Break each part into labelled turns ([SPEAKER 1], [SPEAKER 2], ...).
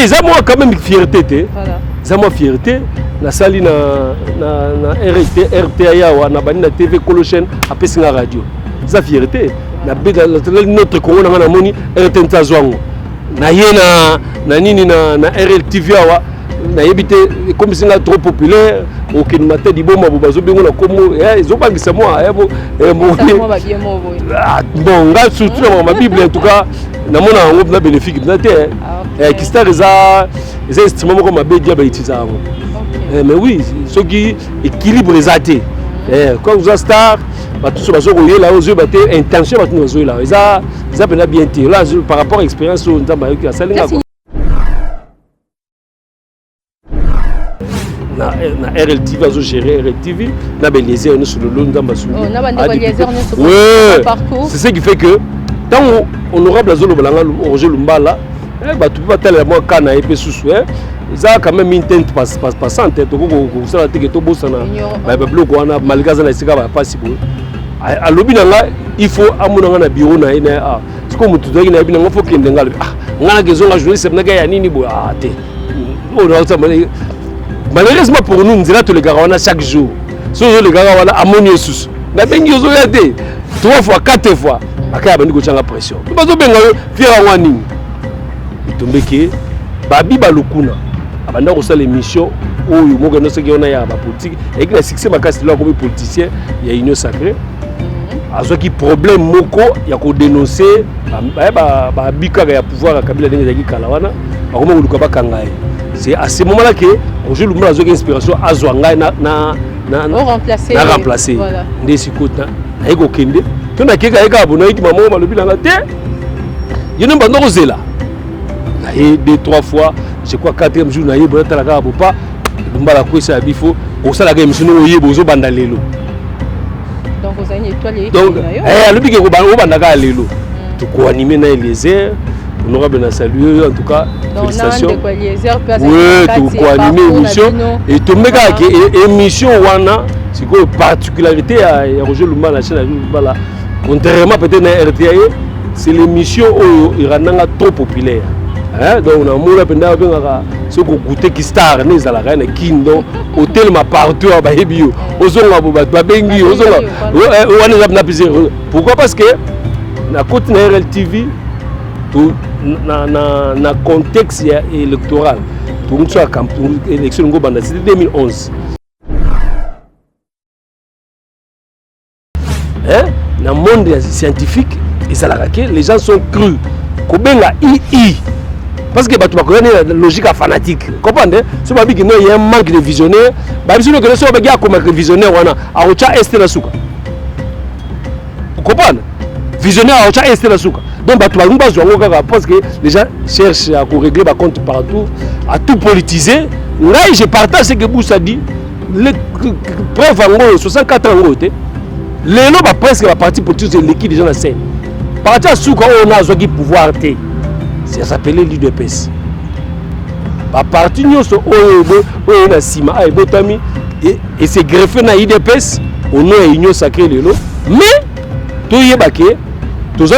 [SPEAKER 1] Oui, ça moi quand même fierté.
[SPEAKER 2] Voilà.
[SPEAKER 1] Ça moi fierté. Na sali na RTA yawa na bani na TV Colochen après singa radio. Ça fierté. Na beda notre Congo na moni RT Ntazwango. Na yena na nini na RLTV yawa na yebite comme singa trop populaire aucune matin di bomba bazo bengo na komo ils ont pas ça moi bon nga surtout dans ma Bible en tout cas na mona ngop na bénéfique na te qui star les estimements comme ma bédia ba itisa mais oui ce qui équilibre les athées quand vous êtes star tous bazo ko yela aux yeux baté intention bato bazo là ça peut bien dire là par rapport à expérience on tamba yo ça linga na RLTV azo gérer RLTV na Belizer on est sur le long d'amba sur
[SPEAKER 2] on a bande Belizer on est sur
[SPEAKER 1] le parcours c'est ce qui fait que tant honorable azolo balanga Roger Lumbala bah tu peux pas tellement moi kana et pe susu ça quand même une tente passante to ko ça la teke to bosana ba bloc wana malgaza na sika ba possible a lobi nanga il faut amuna na bureau na ina c'est comme tu dois ina bina faut kende ngala ngana kezo nga journaliste na ga ya nini bo te on malheureusement pour nous, nous avons les gars chaque jour. Si les gars sont ammonieux sous, nous avons 3 fois, 4 fois. Nous avons une pression. Nous avons fait une il que Babi Balukuna, avant de l'émission, où nous avons politique, et que le succès comme politicien, il y a une union sacrée. À ce qui problème, il y a qu'on dénoncer, Babika a pouvoir à Kabila Dengi Kalawana, c'est à ce moment-là que Roger Lumbala a une inspiration à Zouanga na remplacer. Ndé sikota na ego kende. To na keka eka abona iti maman malobi na te. Yeno bando kozela. Na ye 2-3 fois, je crois 4e jour na ye bona talaka bopa. Lumbala kwesa bifo, osala ga émission no ye bozo banda lelo.
[SPEAKER 2] Donc vous avez une étoile.
[SPEAKER 1] Donc alobi ke ko banda ka lelo. To ko animer na Eliezer. Honorable na saluer en tout cas félicitations. Oui, tu quoi animer émission et tu me gars émission wana c'est quoi particularité à Roger Lumbala la chaîne Lumbala contrairement peut-être à RTA c'est l'émission où il rend trop populaire. Donc on a moula penda benga ce ko goûter qui star né za la reine kindo hôtel ma partout à Bahebio ozonga boba babengi ozonga wana na plaisir. Pourquoi? Parce que na côté na RLTV na contexte électoral pour nous soit élection ngo banda c'était 2011 dans monde scientifique et ça la les gens sont crus ko benga II parce que batu bakona la logique fanatique comprendre so babi que non il y a un manque de visionnaire ba biso que so bagia comme visionnaire wana a ocha est la souka comprendre visionnaire a ocha est la souka. Donc, parce que les gens cherchent à régler par compte partout, à tout politiser. Là, je partage ce que Boussa dit. Les preuves en 64 ans, les gens presque la partie politique, c'est l'équipe des gens dans la scène. Parti à Souka, on a un pouvoir. Ça s'appelle l'UDPS. La partie nous sommes au Sima et c'est greffé dans l'UDPS, on a une union sacrée. Mais, tout y est baqué, tout ça,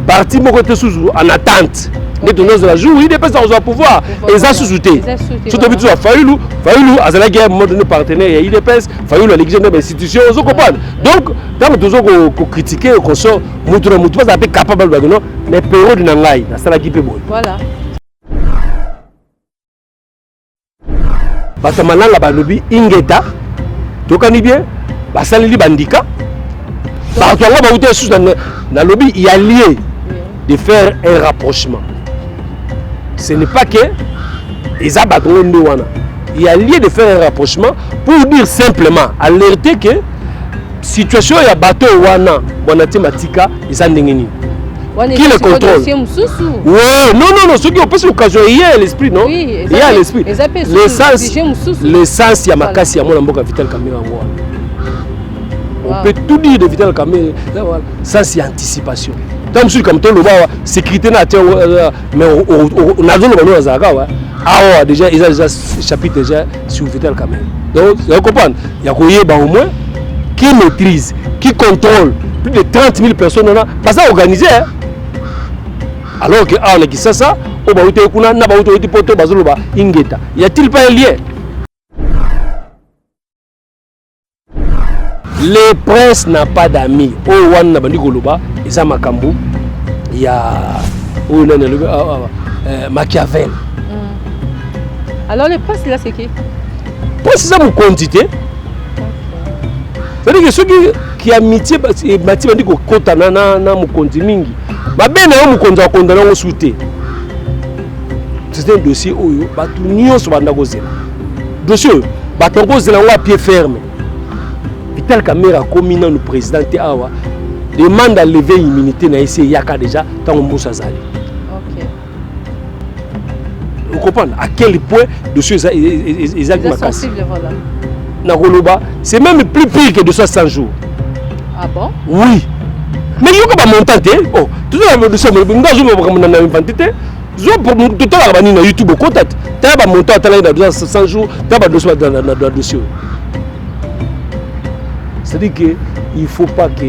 [SPEAKER 1] parti mon côté sous en attente les tenants de la jour il dépend de pouvoir et ça sous-souté surtout bitu Fayulu azala guerre mode de partenaire il dépend Fayulu l'église de l'institution vous comprenez donc dans toujours ko critiquer ko so mutu pas être capable de non mais période na ngai na sala ki pe boy
[SPEAKER 2] voilà
[SPEAKER 1] batamalanga balobi ingeta tokani bien basaleli bandika bato nga ba uté sous na lobby il y a lié de faire un rapprochement. Ce n'est pas que il y a lieu de faire un rapprochement pour dire simplement, alerter que la situation est bateau wana thématique et ça n'est qui le contrôle? Oui, non, ce qui est pas l'occasion, il y a l'esprit, non?
[SPEAKER 2] Oui,
[SPEAKER 1] il y a l'esprit. L'essence, il y a ma casse, il y a mon amboka Vital Kamerhe. On peut tout dire de Vital Kamerhe, ça c'est anticipation. Tant que comme tout le monde, sécurité nationale, mais on a besoin de Zagawa. Ah déjà, ils ont déjà chapitre déjà sur Vital Kamerhe. Donc, vous comprenez? Il y a au moins qui maîtrise, qui contrôle plus de 30 000 personnes, pas ça organisé. Alors que on a dit ça, o ba uté kuna na ba uté poto bazoloba ingeta. Y a-t-il pas un lien? Le prince n'a pas d'amis. Oh wan na bandi koloba eza makambo ya oh nana le Machiavel.
[SPEAKER 2] Alors le prince là c'est qui?
[SPEAKER 1] Prince c'est mon quantité. C'est-à-dire que ceux qui amitié bati bandi ko kota na mon konti mingi. Ba bena yo mukonza kondana ngo souté. C'est un dossier oyo batu nyonso banda kozela. Dossier batu kozela ngo à pied ferme. Vital Kamerhe comme le président Awa demande à lever l'immunité na ici yaka déjà tant on moussa zali.
[SPEAKER 2] OK.
[SPEAKER 1] Vous comprenez à quel point dossier exactement
[SPEAKER 2] sensible voilà.
[SPEAKER 1] Na Roloba, c'est même plus pire que 200 jours.
[SPEAKER 2] Ah bon?
[SPEAKER 1] Oui. Mais il y a pas montant oh, tout ça dossier mais ngazo mo comme na inventé. Zo pour tout à l'heure na YouTube contact. T'as pas montant à 200 jours, t'as pas dossier dans dossier. C'est-à-dire qu'il ne faut pas que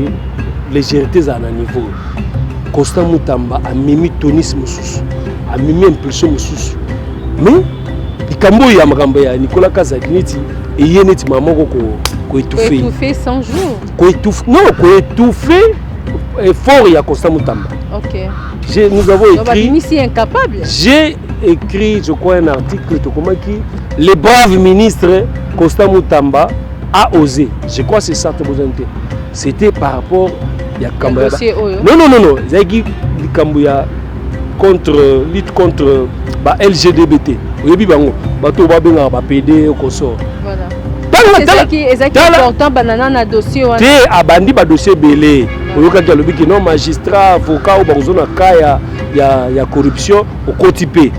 [SPEAKER 1] les géretés à un niveau. Constant Moutamba a mis tonisme sous, a mis impulsion sous. Mais il y a Nicolas Kazagniti et il y a une maman qui étouffé.
[SPEAKER 2] Étouffé 100 jours.
[SPEAKER 1] Non, qui étouffé fort il y a Constant Moutamba.
[SPEAKER 2] OK.
[SPEAKER 1] Nous avons écrit.
[SPEAKER 2] Incapable.
[SPEAKER 1] J'ai écrit, je crois, un article qui les braves ministres Constant Moutamba a osé. Je crois que c'est ça que vous avez. C'était par rapport à Kambouya. Non. Zagi Kambouya contre lutte contre LGBT. Vous avez bango. Bato ba benga ba PD au Koso.
[SPEAKER 2] Voilà. C'est important banana na dossier wana.
[SPEAKER 1] Té abandi ba dossier belé. Oyoka ki alobi ki non magistrat avocat ou bazona kaya ya corruption au quotipé.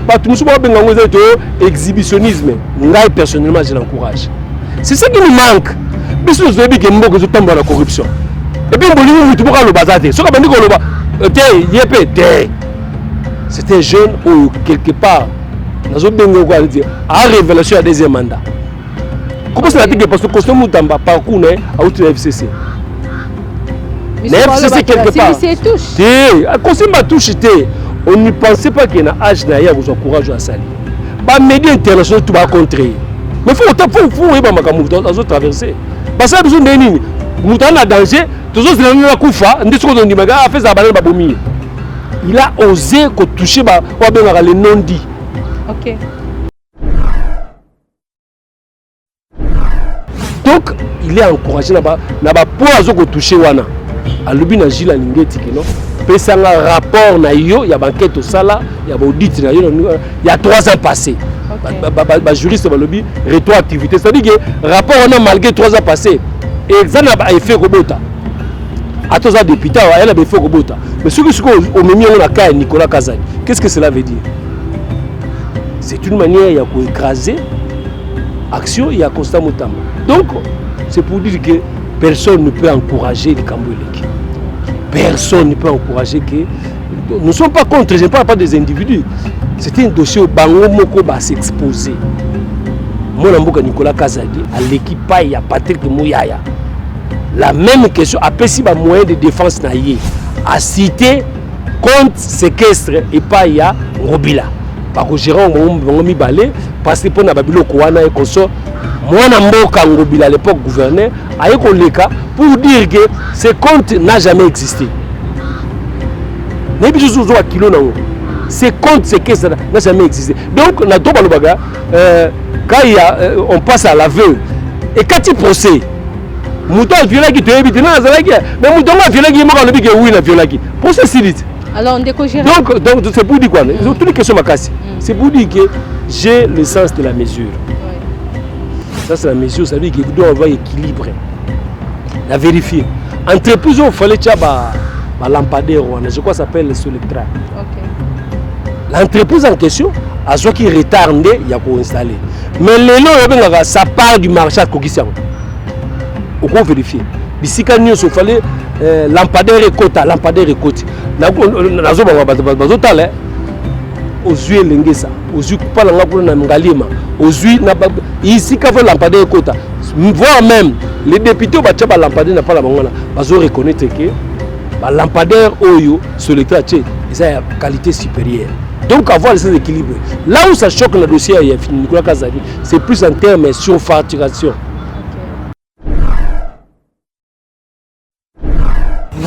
[SPEAKER 1] Pas tout le monde est exhibitionnisme. Moi, personnellement, je l'encourage. C'est ça qui nous manque. Mais si nous avons dit que nous sommes dans la corruption. Et puis, nous avons le bazar. C'est un jeune où, quelque part, nous avons a révélation à deuxième mandat. Comment ça dit que parce que Constant Moutamba parcours à FCC.
[SPEAKER 2] Mais FCC quelque part.
[SPEAKER 1] Constant m'a touché. On ne pensait pas qu'il y a un âge naïf vous encourage à salir. Les médias internationaux tout va contrer. Mais il faut traverser. Parce que nous avons un danger. Il a osé toucher les non-dits.
[SPEAKER 2] OK.
[SPEAKER 1] Donc, il est encouragé là-bas. Pour toucher Wana. À l'objet de Gila Lingeti, non? Il y a un rapport, il y a une enquête au Sala, il y a un audit, il y a 3 ans passés. Les juristes ont dit rétroactivité. C'est-à-dire que le rapport, on a malgré 3 ans passés. Et ça n'a pas effet robota. À tous les députés, elle a effet robota. Mais ce que on a mis en cas Nicolas Kazani, qu'est-ce que cela veut dire? C'est une manière d'écraser l'action, il y a Constant Moutamba. Donc, c'est pour dire que personne ne peut encourager les Cambouélés. Personne ne peut encourager que... Nous ne sommes pas contre, je ne parle pas des individus. C'était un dossier où Bango Moko va s'exposer. Moi, Nicolas Kazadi, à l'équipe, il y a Patrick Mouyaya. La même question, après si un moyen de défense a cité contre séquestre et pas il y a Robila. Parce que Jérôme Bongomi Balé, parce que pour Nababilo Kouana et Koso, moi, Robila à l'époque gouverneur, a eu pour dire que ce compte n'a jamais existé. Ce compte, c'est que ça n'a jamais existé. Donc, quand on passe à l'aveu, et quand il procès, Mouton a violé qui te évite, mais Mouton a violé qui m'a dit que oui, il a violé qui. Procès si vite.
[SPEAKER 2] Alors, on décogère.
[SPEAKER 1] Donc, c'est pour dire quoi? Toutes les questions m'ont. C'est pour dire que j'ai le sens de la mesure. Ça, c'est la mesure, ça veut dire qu'il doit avoir équilibre. La vérifier. Entreprise, il fallait que un lampadaire, je crois que ça s'appelle le Solectra. L'entreprise en question, à ceux qui retardent, il y a qu'à installer. Mais les lots, ça part du marché à Kokissan. On peut vérifier. Ici, quand il fallait lampadaire et quota, lampadaire et quota. Aux yeux l'engesa, aux yeux pas la pour na ngalima, aux yeux na ici quand vous lampadaire et quota. Voire même les députés au lampadaire n'a pas la mangana. Ils reconnaître que lampadaire oyo sur le quartier ça a qualité supérieure. Donc avoir ces équilibres. Là où ça choque le dossier, il y a Nicolas Kazali, c'est plus en termes de surfacturation.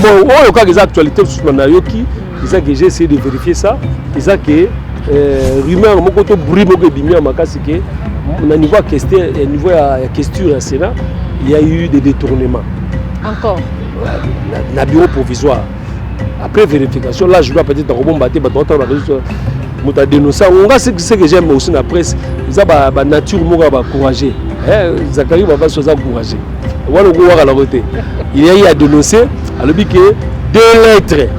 [SPEAKER 1] Bon, au cas des actualités sur Manayoki, c'est que j'ai essayé de vérifier ça. C'est que rumeur, mon côté bruit, mon côté bimia, c'est que au niveau de question au Sénat, il y a eu des détournements.
[SPEAKER 2] Encore.
[SPEAKER 1] Dans le bureau provisoire. Après vérification, là je dois peut-être rebombarder, on a dénoncé. On a ce que j'aime aussi dans la presse, ils ont la nature courageux. Zachary va se encourager. Il y a eu à dénoncer, à l'objet que 2 lettres.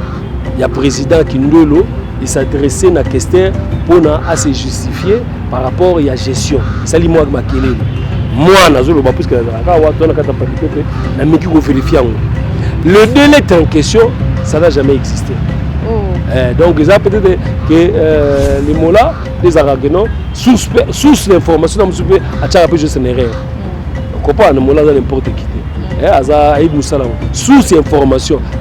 [SPEAKER 1] Il y a le président Kindolo, il s'intéressait à la question pour se justifier par rapport à la gestion. C'est lui moi qui m'a moi, je ne sais pas plus que le 2 lettres en question, ça n'a jamais existé. Donc, ils ont peut-être que les mots-là, les Aragonais, sous l'information, je ne erreur. On comprend les mots-là dans n'importe qui. Sous information, il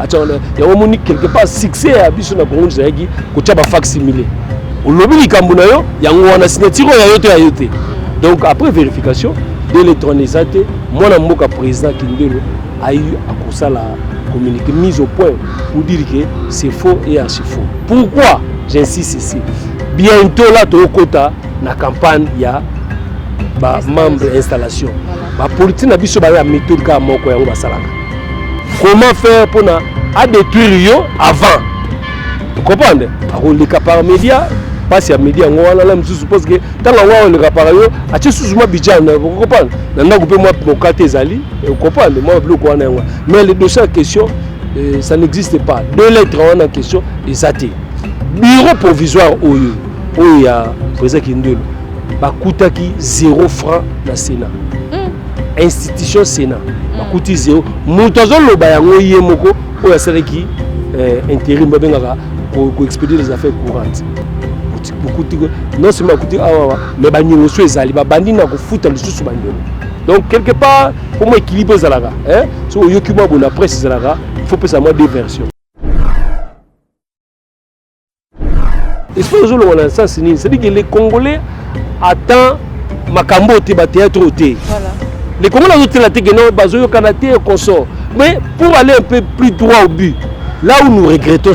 [SPEAKER 1] y a quelque part succès à Bissou na Congo Zagi, que tu as facsimilé. Au lobby du Cambunayo, il y a une signature à yote. Donc, après vérification, de l'électronisation, moi, le président Kindelo a eu à cause ça la communiqué, mise au point pour dire que c'est faux et archi faux. Pourquoi j'insiste ici? Bientôt là, tu as la campagne, il y a membre d'installation. La politique n'a pas de méthode comme comment faire pour détruire avant? Vous comprenez? Les capables médias, pas si les médias, on suppose que tant que les capables, à ce moment budget, vous comprenez? Vous comprenez? Mais les dossiers en question, ça n'existe pas. 2 lettres en question, ils attaquent. Bureau provisoire où il y a président Kindelo, Bakutaki 0 francs dans le Sénat. Institution Sénat, Bakuti 0. Moutazon le bayango yemoko, où il y a celle qui intérim pour expédier les affaires courantes. Non seulement mais banyo so ezali babandi na ko futa le sous banyo. Donc quelque part pour moi équilibrer zalaga so yokima bona presse zalaga il faut penser à moi deux versions. Espèce de sens c'est-à-dire que les Congolais attendent makambo te ba théâtre te. Voilà. Les Congolais ont la tête non bazo kanaté et consort. Mais pour aller un peu plus droit au but, là où nous regrettons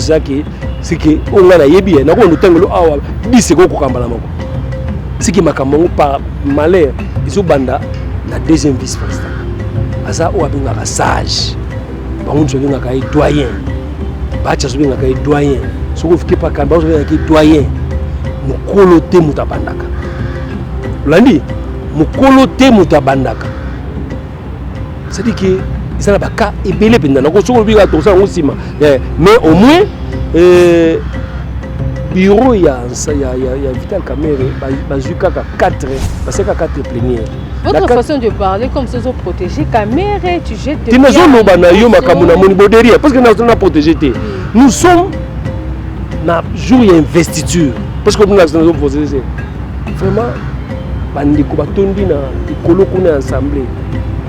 [SPEAKER 1] c'est que on a yebi na ko nutangelo awa biseko ko kambala mako. C'est que makambo par malheur ils ont banda la deuxième vice-président. Asa o abinga ka sage. Ba unjo binga ka doyen. Ba cha binga ka doyen. Soko fike pa kamba o binga ka doyen. Mukolo te mutabandaka. Landi mukolo te mutabandaka. C'est-à-dire que ça n'a pas cas et belé pendant na ko soko binga to sa ngosima. Mais au moins bureau il y a Vital Kamerhe bazuka 4 parce que 4 plénières.
[SPEAKER 2] Votre façon de parler comme ça sont protégés Kamerhe tu jettes
[SPEAKER 1] des parce que nous avons protégé. Nous sommes na jour il y a investiture parce que nous avons protégé. Vraiment bandeko batondi na ikolo kuna ensemble.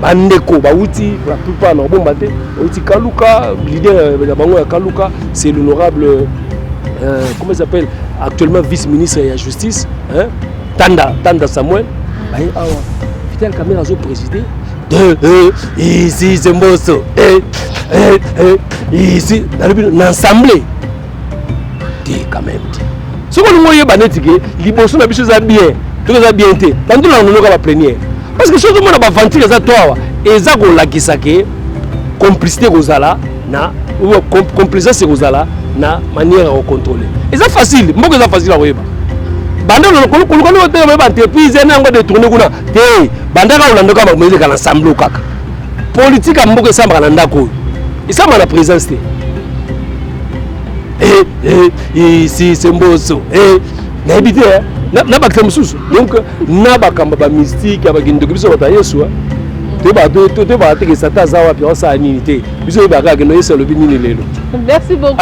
[SPEAKER 1] Bandeko bauti la plupart na bombate bauti Kaluka leader de bango ya Kaluka c'est l'honorable comment il s'appelle actuellement vice-ministre de la justice Tanda Samuel Vital Kamerhe a présidé ici c'est Mbosso ici dans l'assemblée dit quand même ce que nous voyons banetike liboso na biso za bien tout ça bien té tandis là on va plénière parce que surtout on a vendu les atoires et ça qu'on l'a qui complicité gozala na ou complaisance gozala na manière à contrôler et ça facile mboko ça facile à weba banda le kolukano te ba entreprise na ngo détourner kuna te banda ka ulando ka ba kana ensemble kaka politique a mboko samba na ndako isa na présence te ici c'est Mbosso na habité na bakta mususu donc na bakamba ba mystique ba gindo biso bata Yesu te ba te que sata za wapi on sa nini te biso ba ka no Yesu lobi nini lelo.
[SPEAKER 2] Merci beaucoup.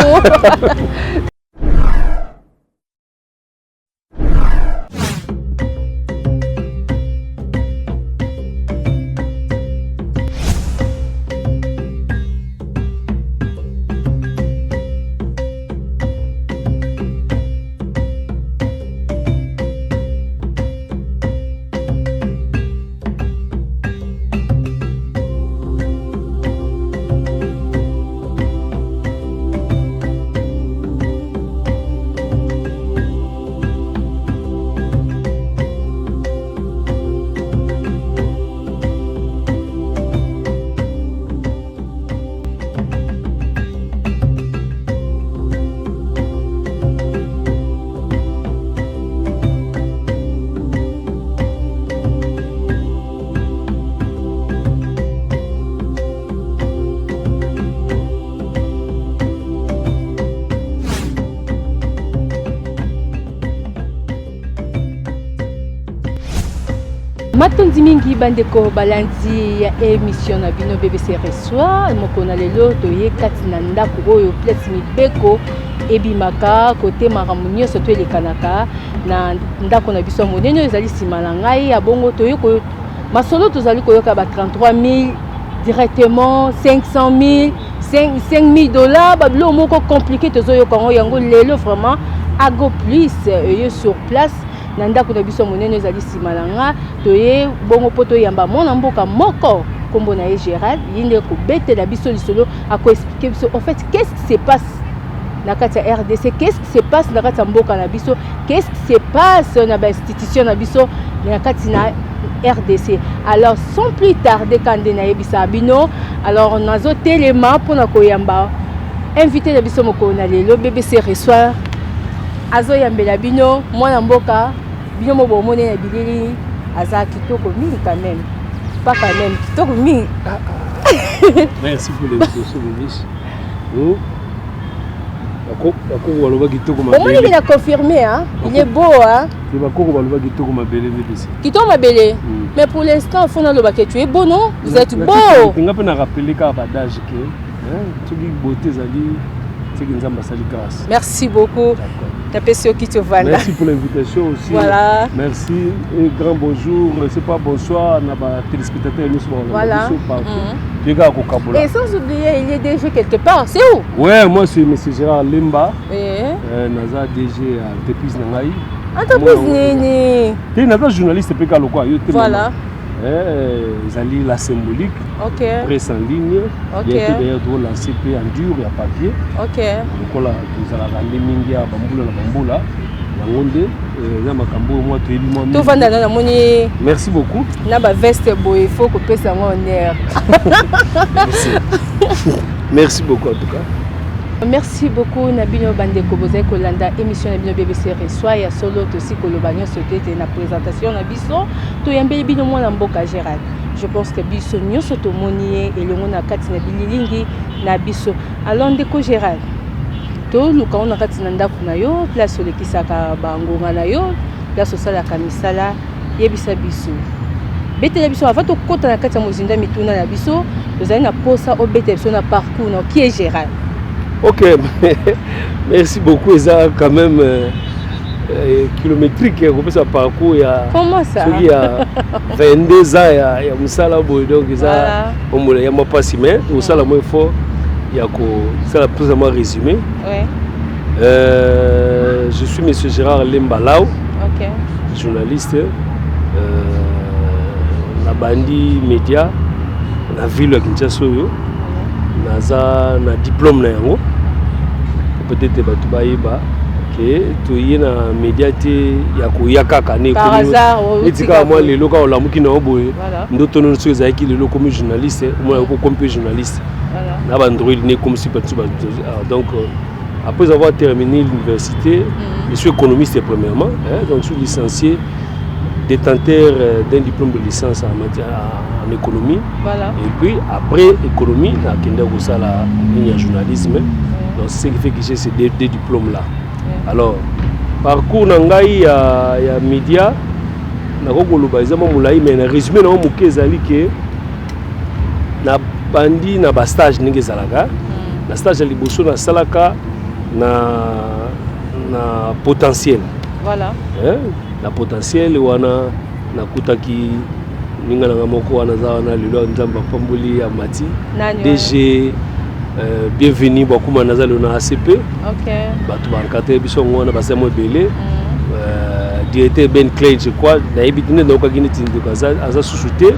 [SPEAKER 2] Matondi mingi bandeko balandi ya émission na bino BBC reçoit moko na lelo toye kati na ndako oyo place mibeko ebimaka côté maramunyo surtout elekanaka na ndako na biso monene ezali sima na ngai abongo toye ko masolo tozali koyoka ba 33 000 directement 500 000 5 000 dollars bablo moko compliqué tozoyoka ngo yango lelo vraiment ago plus sur place na ndako na biso monene ezali sima na nga toye bongo poto yamba mona mboka moko kombo na Gérald yinde ko bete la biso lisolo ako expliquer biso en fait qu'est-ce qui se passe na kati ya RDC, qu'est-ce qui se passe na kati ya mboka na biso, qu'est-ce qui se passe na ba institution na biso na kati na RDC. Alors sans plus tarder quand na yebisa bino alors nazo telema pona koyamba invité na biso moko na lelo BBC reçoit azo yambela bino mwana mboka bino mo bomone na bilili aza kitoko mingi quand même pas quand même kitoko mingi.
[SPEAKER 1] Merci pour l'invitation Miss.
[SPEAKER 2] Comment il a confirmé hein? Il est beau hein? Kitoko mabele. Mais pour l'instant faut na loba que tu es beau non? Vous êtes beau.
[SPEAKER 1] Tu ngapa na rappeler ka badage que hein tu dis beauté zali.
[SPEAKER 2] Merci beaucoup.
[SPEAKER 1] Merci pour l'invitation aussi.
[SPEAKER 2] Voilà.
[SPEAKER 1] Merci et grand bonjour. C'est pas bonsoir à nos téléspectateurs.
[SPEAKER 2] Voilà.
[SPEAKER 1] Et
[SPEAKER 2] sans oublier, il est DG quelque part. C'est où?
[SPEAKER 1] Ouais, moi c'est M. Gérard Lemba.
[SPEAKER 2] Naza
[SPEAKER 1] DG à Entreprise Nangaï.
[SPEAKER 2] Entreprise Nini.
[SPEAKER 1] Tu es journaliste PK Lokwa.
[SPEAKER 2] Voilà.
[SPEAKER 1] Ils la symbolique, presse en ligne, il y a d'ailleurs la CP en dur et à papier. Donc là, nous allons rendre Mingia, Bamboula, merci beaucoup. Merci beaucoup en tout cas.
[SPEAKER 2] Merci beaucoup Nabino Bandeko Bozé Kolanda émission Nabino BBC reçoit ya solo aussi Kolobagnon c'était na présentation na biso to yambeli bino mwana mboka Gérald. Je pense que biso nyoso to monier et le mona kati na bililingi na biso. Alors ndeko Gérald. To luka on kati na ndako na yo place le kisaka bangonga na yo place sala kamisala yebisa biso. Bete biso avant to kota na kati ya mozinda mituna na biso, vous avez na posa au bete biso na parcours na qui est Gérald.
[SPEAKER 1] Ok, merci beaucoup. Ça quand même kilométrique. On peut ça parcours.
[SPEAKER 2] Comment ça?
[SPEAKER 1] Il y a 22 ans, il y a Moussala donc ça, on y a moi pas si mais tout ça la moins fort. Il y a ça la plus ou moins résumé. Je suis Monsieur Gérard Lembalao, journaliste, la Bandi Média, la ville de Kinshasa. Naza na diplôme na yango peut-être batu bayiba que to yena médiaté ya koyaka kane
[SPEAKER 2] par hasard
[SPEAKER 1] etika moi lelo ka olamuki na oboye ndoto no so ezaki lelo comme journaliste moi comme journaliste na bandroid ne comme si batu donc après avoir terminé l'université je suis économiste premièrement donc je suis licencié détenteur d'un diplôme de licence en économie. Et puis après économie, j'ai un journalisme. Donc c'est ce qui fait que j'ai ces deux diplômes là. Alors, parcours nangai il y a média, mais en résumé na muke zali ke na bandi na ba stage ninge zalaka. Na stage liboso na salaka na potentiel.
[SPEAKER 2] Voilà.
[SPEAKER 1] Na potentiel wana nakutaki ninga na moko wana za wana lelo nzamba pamboli ya mati DG bienvenue bakuma nazalo na ACP batu bankate biso ngona basemo belé directeur Ben Clay je crois na ebitine na okagini tinduka aza sous-souté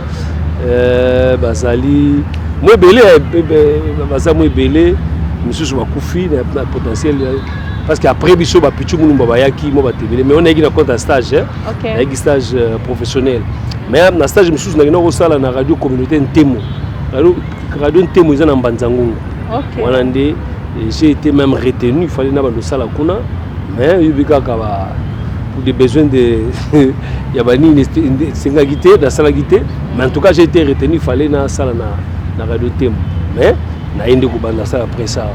[SPEAKER 1] bazali moi belé bazamo belé misusu bakufi na potentiel parce qu'après biso ba pichu munumba bayaki mo batebele mais on a eu un compte stage un stage professionnel mais un stage misusu na ngino sala na radio communauté Ntemo radio Ntemo ils en Mbanzangungu wana ndé j'ai été même retenu il fallait na bando sala kuna mais yubika kaba pour des besoins de yabani sengagité na sala gité mais en tout cas j'ai été retenu il fallait na sala na radio Ntemo mais na inde ko banda ça après ça.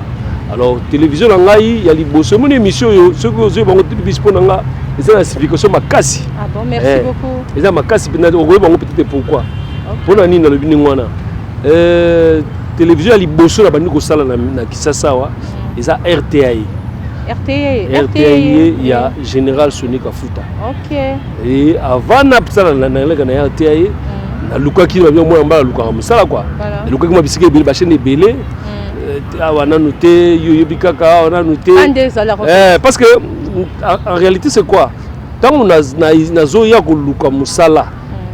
[SPEAKER 1] Alors télévision nangai ya liboso mon émission yo ce que je bango télévision nanga eza na signification makasi.
[SPEAKER 2] Ah bon, merci beaucoup.
[SPEAKER 1] Eza makasi peut-être pourquoi. Pour nini na lobi ngwana. Télévision ya liboso na bandi ko sala na Kisasa wa. Eza RTI. RTI ya Général Sonic Kafuta.
[SPEAKER 2] OK.
[SPEAKER 1] Et avant na sala na RTI na lukaki ba mwa mbala lukaka musala quoi. Lukaki mwa bisike bele ba chaîne belé. On a noté, on a noté. Parce que en réalité c'est quoi? Tant on a zoya kuluka musala,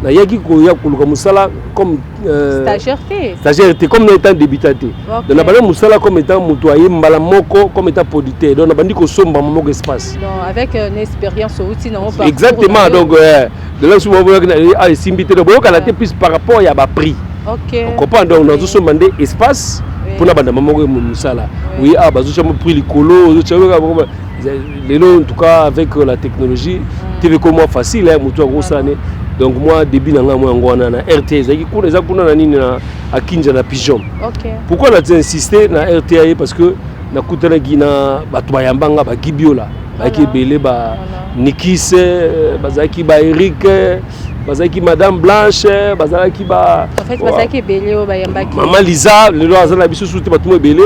[SPEAKER 1] na yaki koya kuluka musala comme stagiaire comme étant débutant. Donc on a parlé musala comme étant mutoyer mbala moko comme étant poditeur. Donc on a bandi ko somba moko espace.
[SPEAKER 2] Donc avec une expérience aussi non pas.
[SPEAKER 1] Exactement. Donc de là souvent on simbité donc on a été plus par rapport à ba prix.
[SPEAKER 2] OK.
[SPEAKER 1] On comprend donc on a tous demandé espace. Pour la bande maman musala oui ah bazo chamo pris likolo en tout cas avec la technologie TV comme moi facile hein mutu akosane donc moi début nanga moi ngwana na RTI zaki kuna za kuna na nini na akinja na pigeon.
[SPEAKER 2] OK.
[SPEAKER 1] Pourquoi on a insisté na RTI parce que na kutana gina batu bayambanga ba gibiola baki belé ba Nikise bazaki ba Eric bazaki Madame Blanche bazaki ba
[SPEAKER 2] en fait bazaki belé o bayambaki
[SPEAKER 1] Maman Lisa lelo azana biso soute batumo belé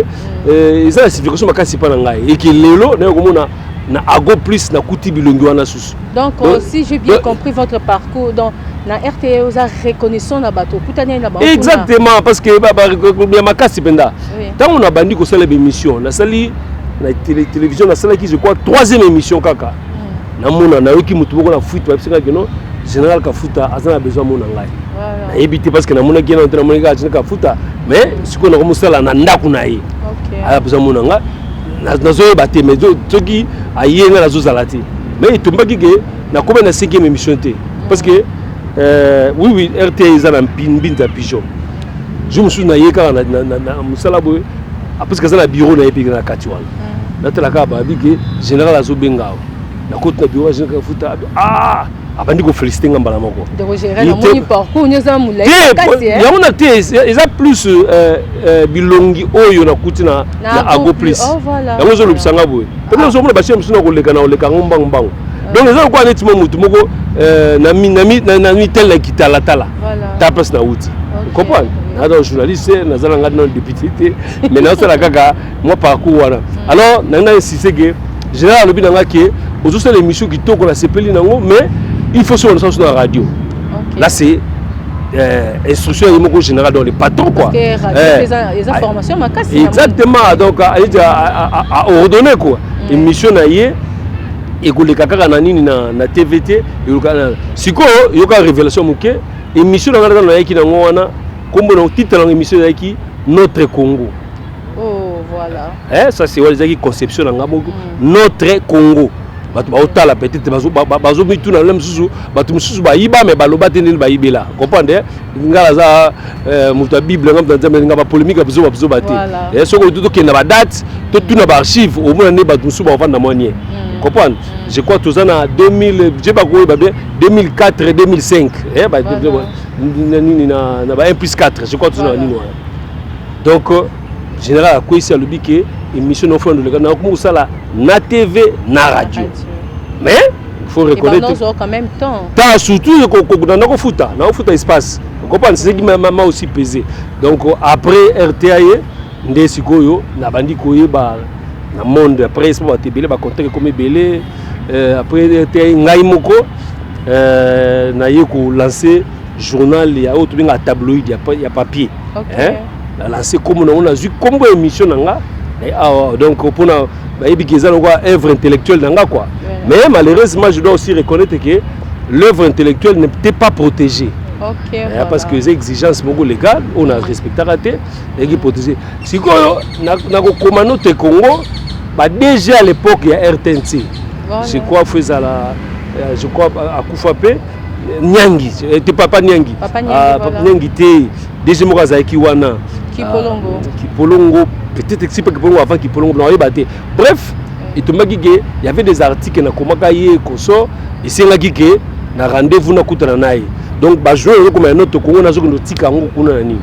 [SPEAKER 1] eza la signification makasi pa na ngai et que lelo na komona na ago plus na kuti bilongi wana susu.
[SPEAKER 2] Donc si j'ai bien compris votre parcours donc na RTE oza reconnaissant na bato kutania na ba.
[SPEAKER 1] Exactement parce que ba makasi penda tant on a bandi ko sala émission na sali na télévision na sala qui je crois 3e émission kaka na mona na yoki mutu boko na fuite ba psinga kino Général Kafuta azana besoin mona ngai na éviter parce que na mona kina na mona ka Kafuta mais siko na komusala na ndaku na ye.
[SPEAKER 2] OK.
[SPEAKER 1] Ala besoin mona ngai na zo baté mais toki ayenga na zo zalati mais itumbaki ke na kobe na 5e émission té parce que oui RTI izana mbinza pigeon je me suis na yeka na musala boy parce que ça na bureau na yepi na katiwala na tela ka ba bi ke Général azo bengao na côté na bureau Général Kafuta abandi ko féliciter ngambala moko
[SPEAKER 2] de gérer na moni parcours nyoza mulai kasi
[SPEAKER 1] ya on a té eza plus bilongi oyo na kuti na ago plus ya ngozo lubisanga boye peut-être zo mona ba chem suna ko leka na oleka ngombango mbango donc eza ko aneti mutu moko na mi tel kitala tala ta place na uti comprendre na do journaliste na zala ngadi non député mais na sala kaka moi parcours wana alors na insister que général lobi nanga ke ozo sala émission qui toko na sepeli nango mais il faut sur la radio. Okay. Là c'est instruction du général dans les patrons quoi.
[SPEAKER 2] Les informations makasi.
[SPEAKER 1] Exactement donc à ordonner quoi. Émission na yé et que les kaka na nini na TVT et siko yoka révélation muke émission na ngana na yaki na ngwana kombo na titre na émission na yaki Notre Congo.
[SPEAKER 2] Oh voilà.
[SPEAKER 1] Ça c'est les conception na ngabo Notre Congo. Batu ba otala peut-être bazo mitu na lem susu batu mususu ba yiba me baloba teneli ba yibela comprendre ngala za muta bible ngam nzambe ngaba polémique bazo bate et soko tout que na ba date tout na ba archive au moins ne batu mususu ba vanda monie comprendre je crois tous en 2000 je ba ko ba 2004 2005 ba na ba 1+4 je crois tous en nini donc général a quoi ici à l'ubique émission au fond de le na sala na TV na radio mais il faut reconnaître
[SPEAKER 2] quand même temps
[SPEAKER 1] surtout ko futa na futa espace comprendre c'est qui m'a aussi pesé donc après RTI ndé sikoyo na bandi koyeba na monde après c'est pas tebele ba contacter comme belé après RTI ngai moko na yeko lancer journal ya auto binga tabloïd ya papier la lancer comme on a vu comme émission nanga donc pour na ba ebikeza quoi œuvre intellectuelle nanga quoi mais malheureusement je dois aussi reconnaître que l'œuvre intellectuelle n'était pas protégée.
[SPEAKER 2] OK
[SPEAKER 1] parce que les exigences beaucoup légales on a respecté raté et qui protéger si quoi na ko komano te Congo ba déjà à l'époque il y a RTNC je crois faisait la je crois à Koufape Nyangi était papa Nyangi Nyangi te deuxième mois qui wana Kipolongo peut-être que Kipolongo avant Kipolongo non batté bref il y avait des articles na komaka ye koso et c'est là que na rendez-vous na kutana naye donc ba jouer comme un autre Congo na zo ko tika ngo kuna nani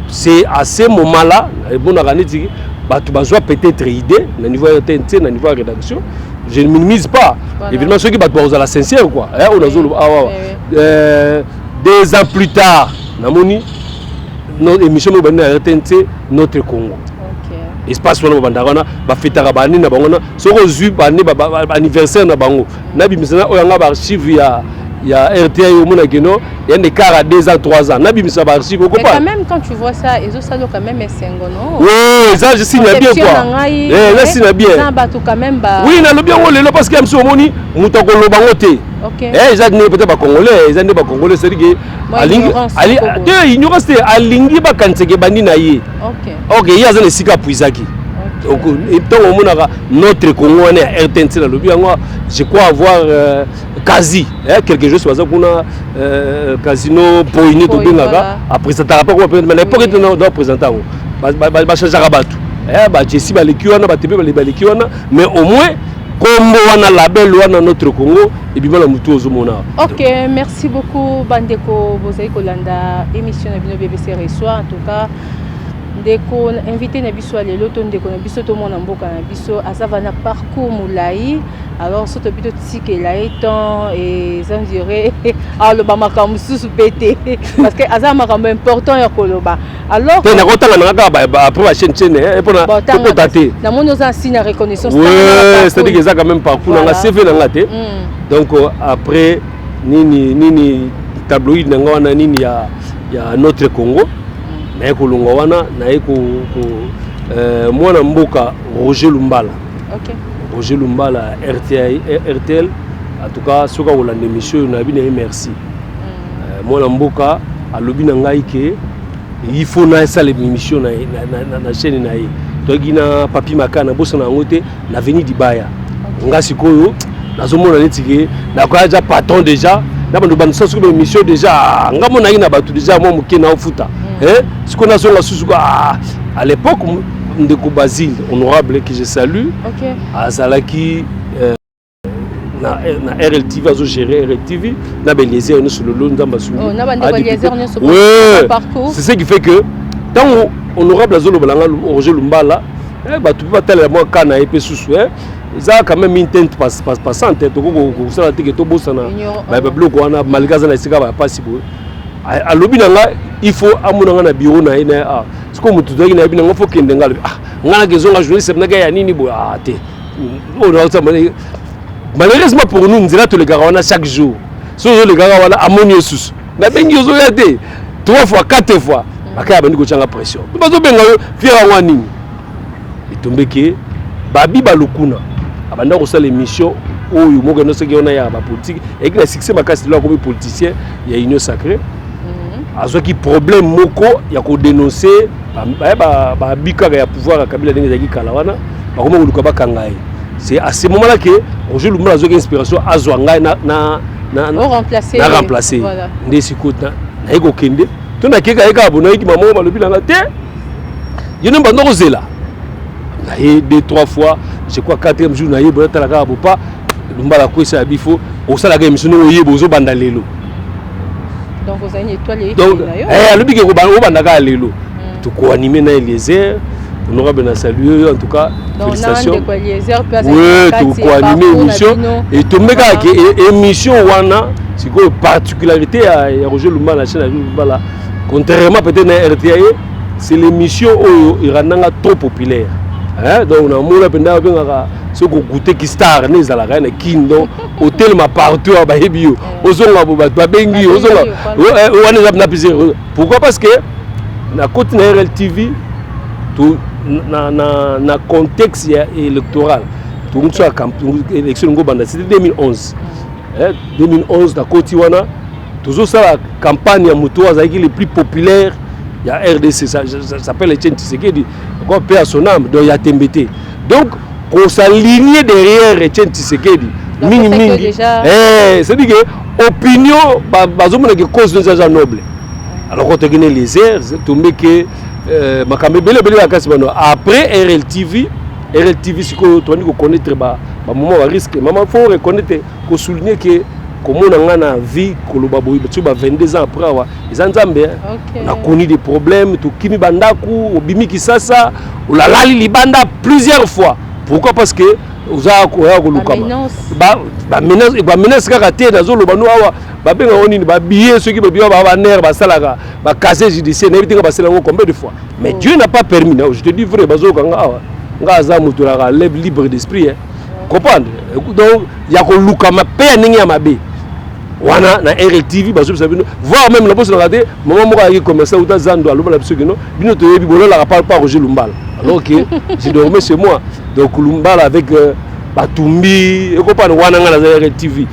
[SPEAKER 1] c'est à ce moment là bon na kaniti tu besoin peut-être idée au niveau de TNT, au niveau de rédaction. Je ne minimise pas. Voilà. Évidemment, ceux qui battent la sincère, quoi. 2 ans plus tard, notre émission de TNT, notre Congo. Espace wana bandagana ba fetaka bani na bangona soko zui bani anniversaire na bango na bimisana oyanga ba archive ya RTA yo mona keno ya des cas à 2 ans 3 ans na bimisa ba archive ko pas.
[SPEAKER 2] Quand même quand tu vois ça ils ont ça quand même esengo non.
[SPEAKER 1] Oui, ça je signe bien quoi. Là signe bien.
[SPEAKER 2] Ça ba tout quand même ba.
[SPEAKER 1] Oui, na lo bien lelo parce que amso moni muta ko lo bango te. OK. Ça ne peut-être pas congolais, ça ne pas congolais c'est que alingi de ignorance alingi ba kanseke bandi na ye. OK. OK, il y a des sika puisaki. Donc notre Congo on est RTNC là lobby je crois avoir quasi quelque chose par exemple on casino poigné to bengaka après ça t'a pas quoi mais l'époque était dans présenter ba changer rabatu ba Jessie ba lekiwana ba tebe ba lekiwana mais au moins comme on a label wana notre Congo et bien la mutu ozomona.
[SPEAKER 2] OK, merci beaucoup Bandeko bozai kolanda émission na bino BBC reçoit en tout cas ndeko invité na biso lelo to ndeko na biso to mona mboka na biso azava na parcours moulai alors soto bito tikela temps et ça me dirait alors ba makambo susu pété parce que azava makambo important ya koloba alors
[SPEAKER 1] te na kotanga na ba après la chaîne et pour na ko tater
[SPEAKER 2] na mono za signe reconnaissance
[SPEAKER 1] oui c'est-à-dire que ça quand même parcours na CV na ngate donc après nini tabloïd na ngwana nini ya notre Congo na ekolonga wana na mwana mboka Roger Lumbala. OK. Roger Lumbala RTL en tout cas soka olanda émission na bina merci. Mwana mboka alobi na ngai ke il faut na ça l'émission na chaîne na ye. To gina papi makana bosa na ngote na veni dibaya. Nga sikoyo nazomona netike na ko aja patron déjà na bandu banso sur émission déjà nga mona ina batu déjà mo mukena ofuta. Ce qu'on a sur la sous à l'époque de Basile honorable que je salue à Zalaki na RLTV azo gérer RLTV na Beliezer nous sur le long d'ambassou c'est ce qui fait que tant honorable azolo balanga Roger Lumbala tu peux pas tellement moi kana et sous ça quand même une tente passante to ko ça la tike to bosana ba bloc wana malgaza na sika ba possible à l'obinanga il faut amunanga na bureau na ina ce que mutu doki na binanga faut kende ngalo ngana kezo nga journaliste na ga ya nini bo te on a ça malheureusement pour nous nzela to le garawana chaque jour so le garawana amoni sus na bengi zo ya te 3 fois 4 fois bakaya bandi ko changa pression bazo benga fiera wani itombeke babi balukuna abanda ko sala émission oyo moko no seki ona ya ba politique et que le succès makasi là comme politicien ya union sacrée azoki problème moko ya ko dénoncer ba bikaka ya pouvoir ya Kabila ndenge zaki kala wana ba koma kuluka bakanga ye c'est à ce moment là que Roger Lumbala azoki inspiration azwa ngai na remplacer voilà ndesi kota na iko kende to na keka eka abona iki maman malobi na te yene bando ko zela na ye 2-3 fois je crois 4e jour na ye bona tala ka bopa Lumbala ko sa bifo o sala ga émission no yebo zo banda lelo.
[SPEAKER 2] Donc vous avez une étoile
[SPEAKER 1] donc alobi ke ko banda ka lelo to ko animer na Eliezer honorable na saluer en tout cas félicitations oui to ko animer émission et to meka ke émission wana c'est quoi particularité à Roger Lumbala la chaîne à Lumbala contrairement peut-être à RTA c'est l'émission où irandanga trop populaire donc on a moula penda bengaka ce ko goûter ki star ne zala kana kindo hôtel ma partout ba hebio ozonga ba bengi ozonga wana na plaisir pourquoi parce que na côté na RLTV tout na contexte électoral tout mutu a élection ngo banda c'était 2011 2011 na côté wana toujours ça la campagne ya mutu azaki le plus populaire il y a RDC ça s'appelle Etienne Tshisekedi quoi paix à son âme donc il y a Tembete donc qu'on s'aligne derrière Etienne Tshisekedi mingi c'est-à-dire que opinion bazomona que cause déjà noble alors quand tu gagnes les airs tombé que makambe bele ya kasi bano après RLTV c'est que tu dois connaître ba moment à risque maman faut reconnaître faut souligner que komona nga na vie koloba boyi tu ba 22 ans après wa ezanzambe on a connu des problèmes to kimi bandaku obimi kisasa ulalali libanda plusieurs fois. Pourquoi? Parce que oza ko ya kolukama ba menace kaka te nazo loba no awa ba benga oni ba billet ceux qui ba biwa ba nerf ba salaka ba casser judiciaire na bitinga ba salaka combien de fois. Mais Dieu n'a pas permis. Je te dis vrai bazo kanga awa nga za mutu la libre d'esprit comprendre. Donc ya kolukama pe ningi ya mabe wana na RTV bazo sabino voir même la bosse na raté maman moko qui commencer uta zando aloba la biso kino bino to yebi bolo la parle pas Roger Lumbala alors que je dormais chez moi donc Lumbala avec batumbi et comprendre wana nga na RTV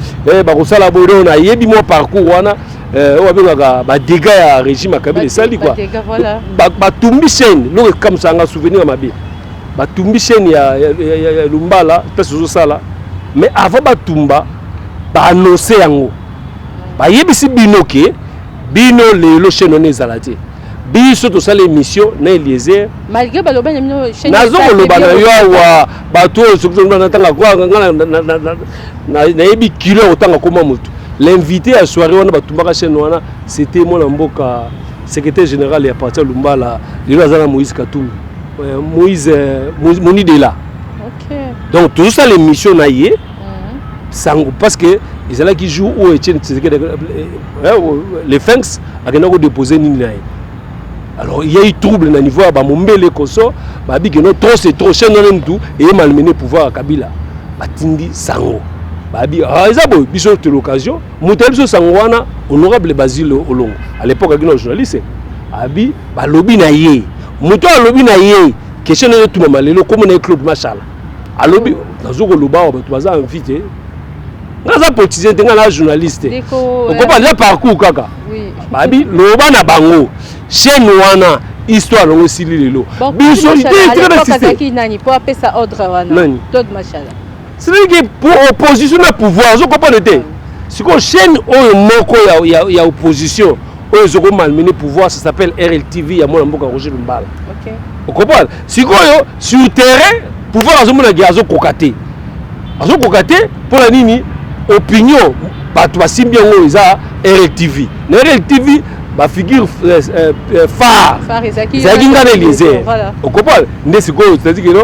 [SPEAKER 1] ba ko sala bodo na yebi mo parcours wana o benga ba dégâts ya régime Kabila sali quoi batumbi chaîne lo comme ça nga souvenir mabe batumbi chaîne ya Lumbala peso sala mais avant batumba ba annoncer yango ba yebisi bino ke bino lelo chaîne on ezalati biso to sala émission na Eliezer
[SPEAKER 2] malgré baloba nyamino chaîne
[SPEAKER 1] nazo loba na yo wa bato sokuzo na tanga kwa na yebi kilo otanga koma mutu l'invité à soirée on batumba chaîne wana c'était mon mboka secrétaire général ya parti Lumbala lelo azana Moïse Katumbi Moïse Monidela. OK. Donc tout ça l'émission na yé parce que ils allaient qui jouent où Etienne les Fanks a déposé nini. Alors il y a eu trouble na niveau ba Mombele Koso ba bi que non trop c'est trop cher non tout et malmené pouvoir à Kabila batindi sango ba bi ezabo biso de l'occasion mutel so sango wana honorable Basile Olongo à l'époque avec nos journalistes abi ba lobby na yé muto a lobby na yé question de tout mamalelo comme na Claude Machal a lobby nazo ko loba ba to baza invité naza politicien tenga na journaliste on comprend le parcours kaka oui babi loba na bango chaîne wana histoire longo sili lelo biso
[SPEAKER 2] idée qui nani pour appeler ça ordre wana Claude Machal
[SPEAKER 1] c'est que pour opposition na pouvoir je comprends te c'est que chaîne oyo moko ya opposition oyo zoko malmené pouvoir ça s'appelle RLTV ya mona mboka Roger Lumbala. OK on comprend c'est que sur terrain pouvoir azomona gazo kokate pour la nini opinion bato basimbi yango eza RTV na RTV ba figure phare ezaki nga na Eliezer on comprend nde sikoyo c'est-à-dire que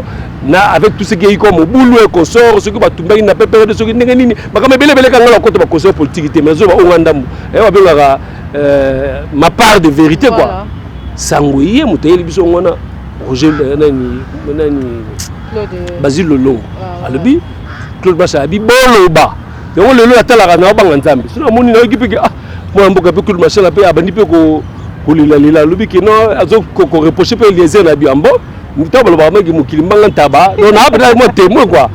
[SPEAKER 1] na avec tout ce qui est comme boulou et consort ce que batumbaki na pépère de ce qui ndenge nini bakama belebele kanga la côté ba conseil politique mais zo ba ongandambu e ba bengaka ma part de vérité quoi sango yé mutayeli biso ngona Roger nani Basile Olongo alobi Claude Machal abi boloba yango lelo atalaka na banga nzambe sino moni na ekipe ke moi mboka pe Claude Machal pe abandi pe ko lila lobi ke no azo ko reprocher pe Eliezer na biambo mita baloba maki mukilimbanga ntaba non na abda moi témoin quoi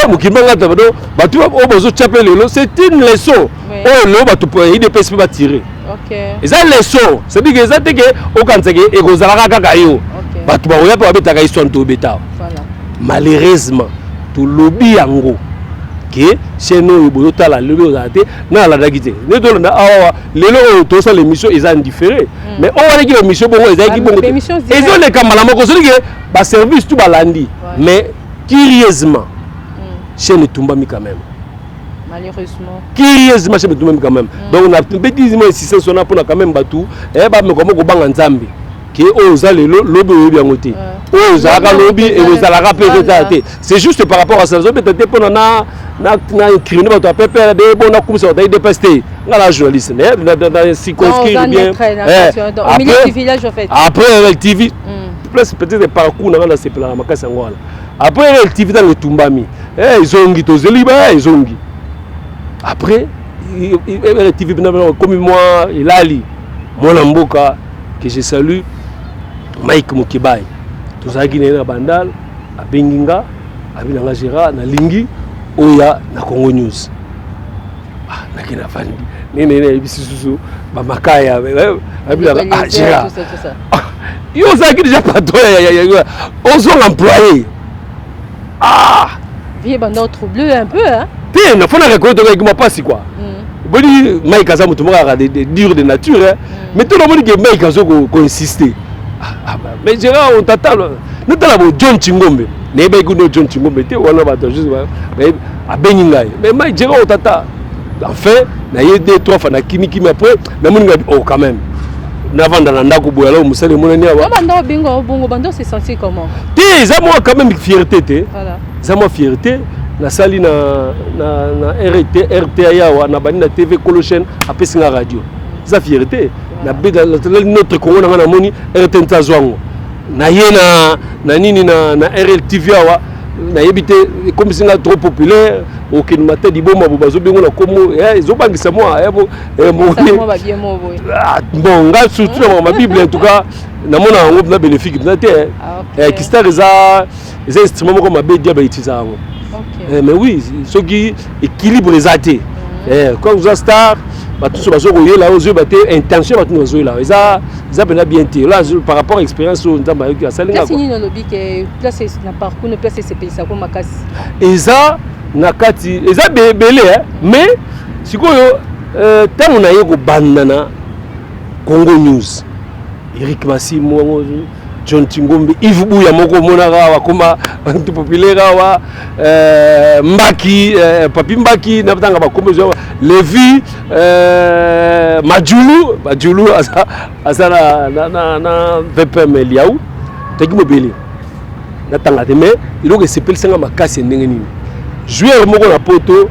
[SPEAKER 1] mukilimbanga ntaba do batu obozo chape lelo c'est une leçon oh lo batu po IDPS ba tirer. OK eza leçon c'est dire que eza te ke okanzeke ekozalaka kaka yo batu ba oya pe babetaka histoire to beta voilà malheureusement to lobby yango que chez nous boyo tala lelo zate na la dagite ne do na awa lelo to ça l'émission ils ont différé mais on va dire émission bongo ezaki bongo ezo le kamala moko so que ba service tout balandi mais curieusement chez nous tumbami quand même
[SPEAKER 2] malheureusement
[SPEAKER 1] curieusement chez nous tumbami quand même donc on a petit si ça na pour quand même batu e ba me comme ko banga nzambe que oza lelo lobi bien ngote ozaka lobi et ozalaka pe c'est juste par rapport à ça peut-être pour na écrire bato a pépère de bon na comme ça d'ailleurs dépasser la journaliste dans circonscrire bien
[SPEAKER 2] au milieu du village en fait
[SPEAKER 1] après le TV plus peut-être parcours na c'est plan makasa ngwana après le TV dans le tumbami ils ont ngi to zeliba ils ont ngi après le TV comme moi il ali mon mboka que je salue Mike Mukibai tozaki na bandal abenginga abinanga Gérard na lingi oya na Congo News nakina fandi nene bisusu ba makaya abinanga Gérard yo zaki déjà patron ya ozo employé
[SPEAKER 2] vie bando troublé un peu hein
[SPEAKER 1] te na fona reconnaître que moi pas si quoi boni Mike aza mutu moko de dur de nature hein mais tout le monde que Mike azo ko insister mais Gérard on t'attend nous t'allons John Chingombe ne ba ikuno John Chingombe te wana ba juste mais abeninga mais Mike Gérard on t'attend enfin na ye 2-3 fois na kimi après na moni nga oh quand même na vanda na ndako boya là musale monani awa
[SPEAKER 2] banda bingo bongo banda se sentir comment
[SPEAKER 1] te za moi quand même fierté te
[SPEAKER 2] voilà
[SPEAKER 1] za moi fierté na sali na RTA yawa na bani na TV Colochen apesi nga radio za fierté na beda notre Congo na moni RT Ntazwango na ye na nini na RLTV yawa na yebite comme c'est trop populaire aucun matin di bon mabo bazo bengo na komo zo bangisa moi bon nga surtout dans ma Bible en tout cas na mona ngo na bénéfique na te qui star les instruments comme ma dia ba utiliser ngo mais oui ce qui équilibre les athées quand vous star ba tout bazo ko là aux yeux ba te intention ba tout bazo là ça peut bien te là par rapport à expérience on tamba ki asalinga
[SPEAKER 2] ko ni lobby que place na parcours ne place c'est pays ça comme makasi
[SPEAKER 1] eza nakati eza belé mais sikoyo tant on a eu ko bandana Congo News Eric Massimo John Tingombe Yves Bouya moko monaka wa koma bantu populaire wa Mbaki Papi Mbaki na batanga ba kombezo Levi Majulu asa na VPM Liaou tagi mobile na tanga te mais il que s'appelle senga makasi ndenge nini joueur moko na poto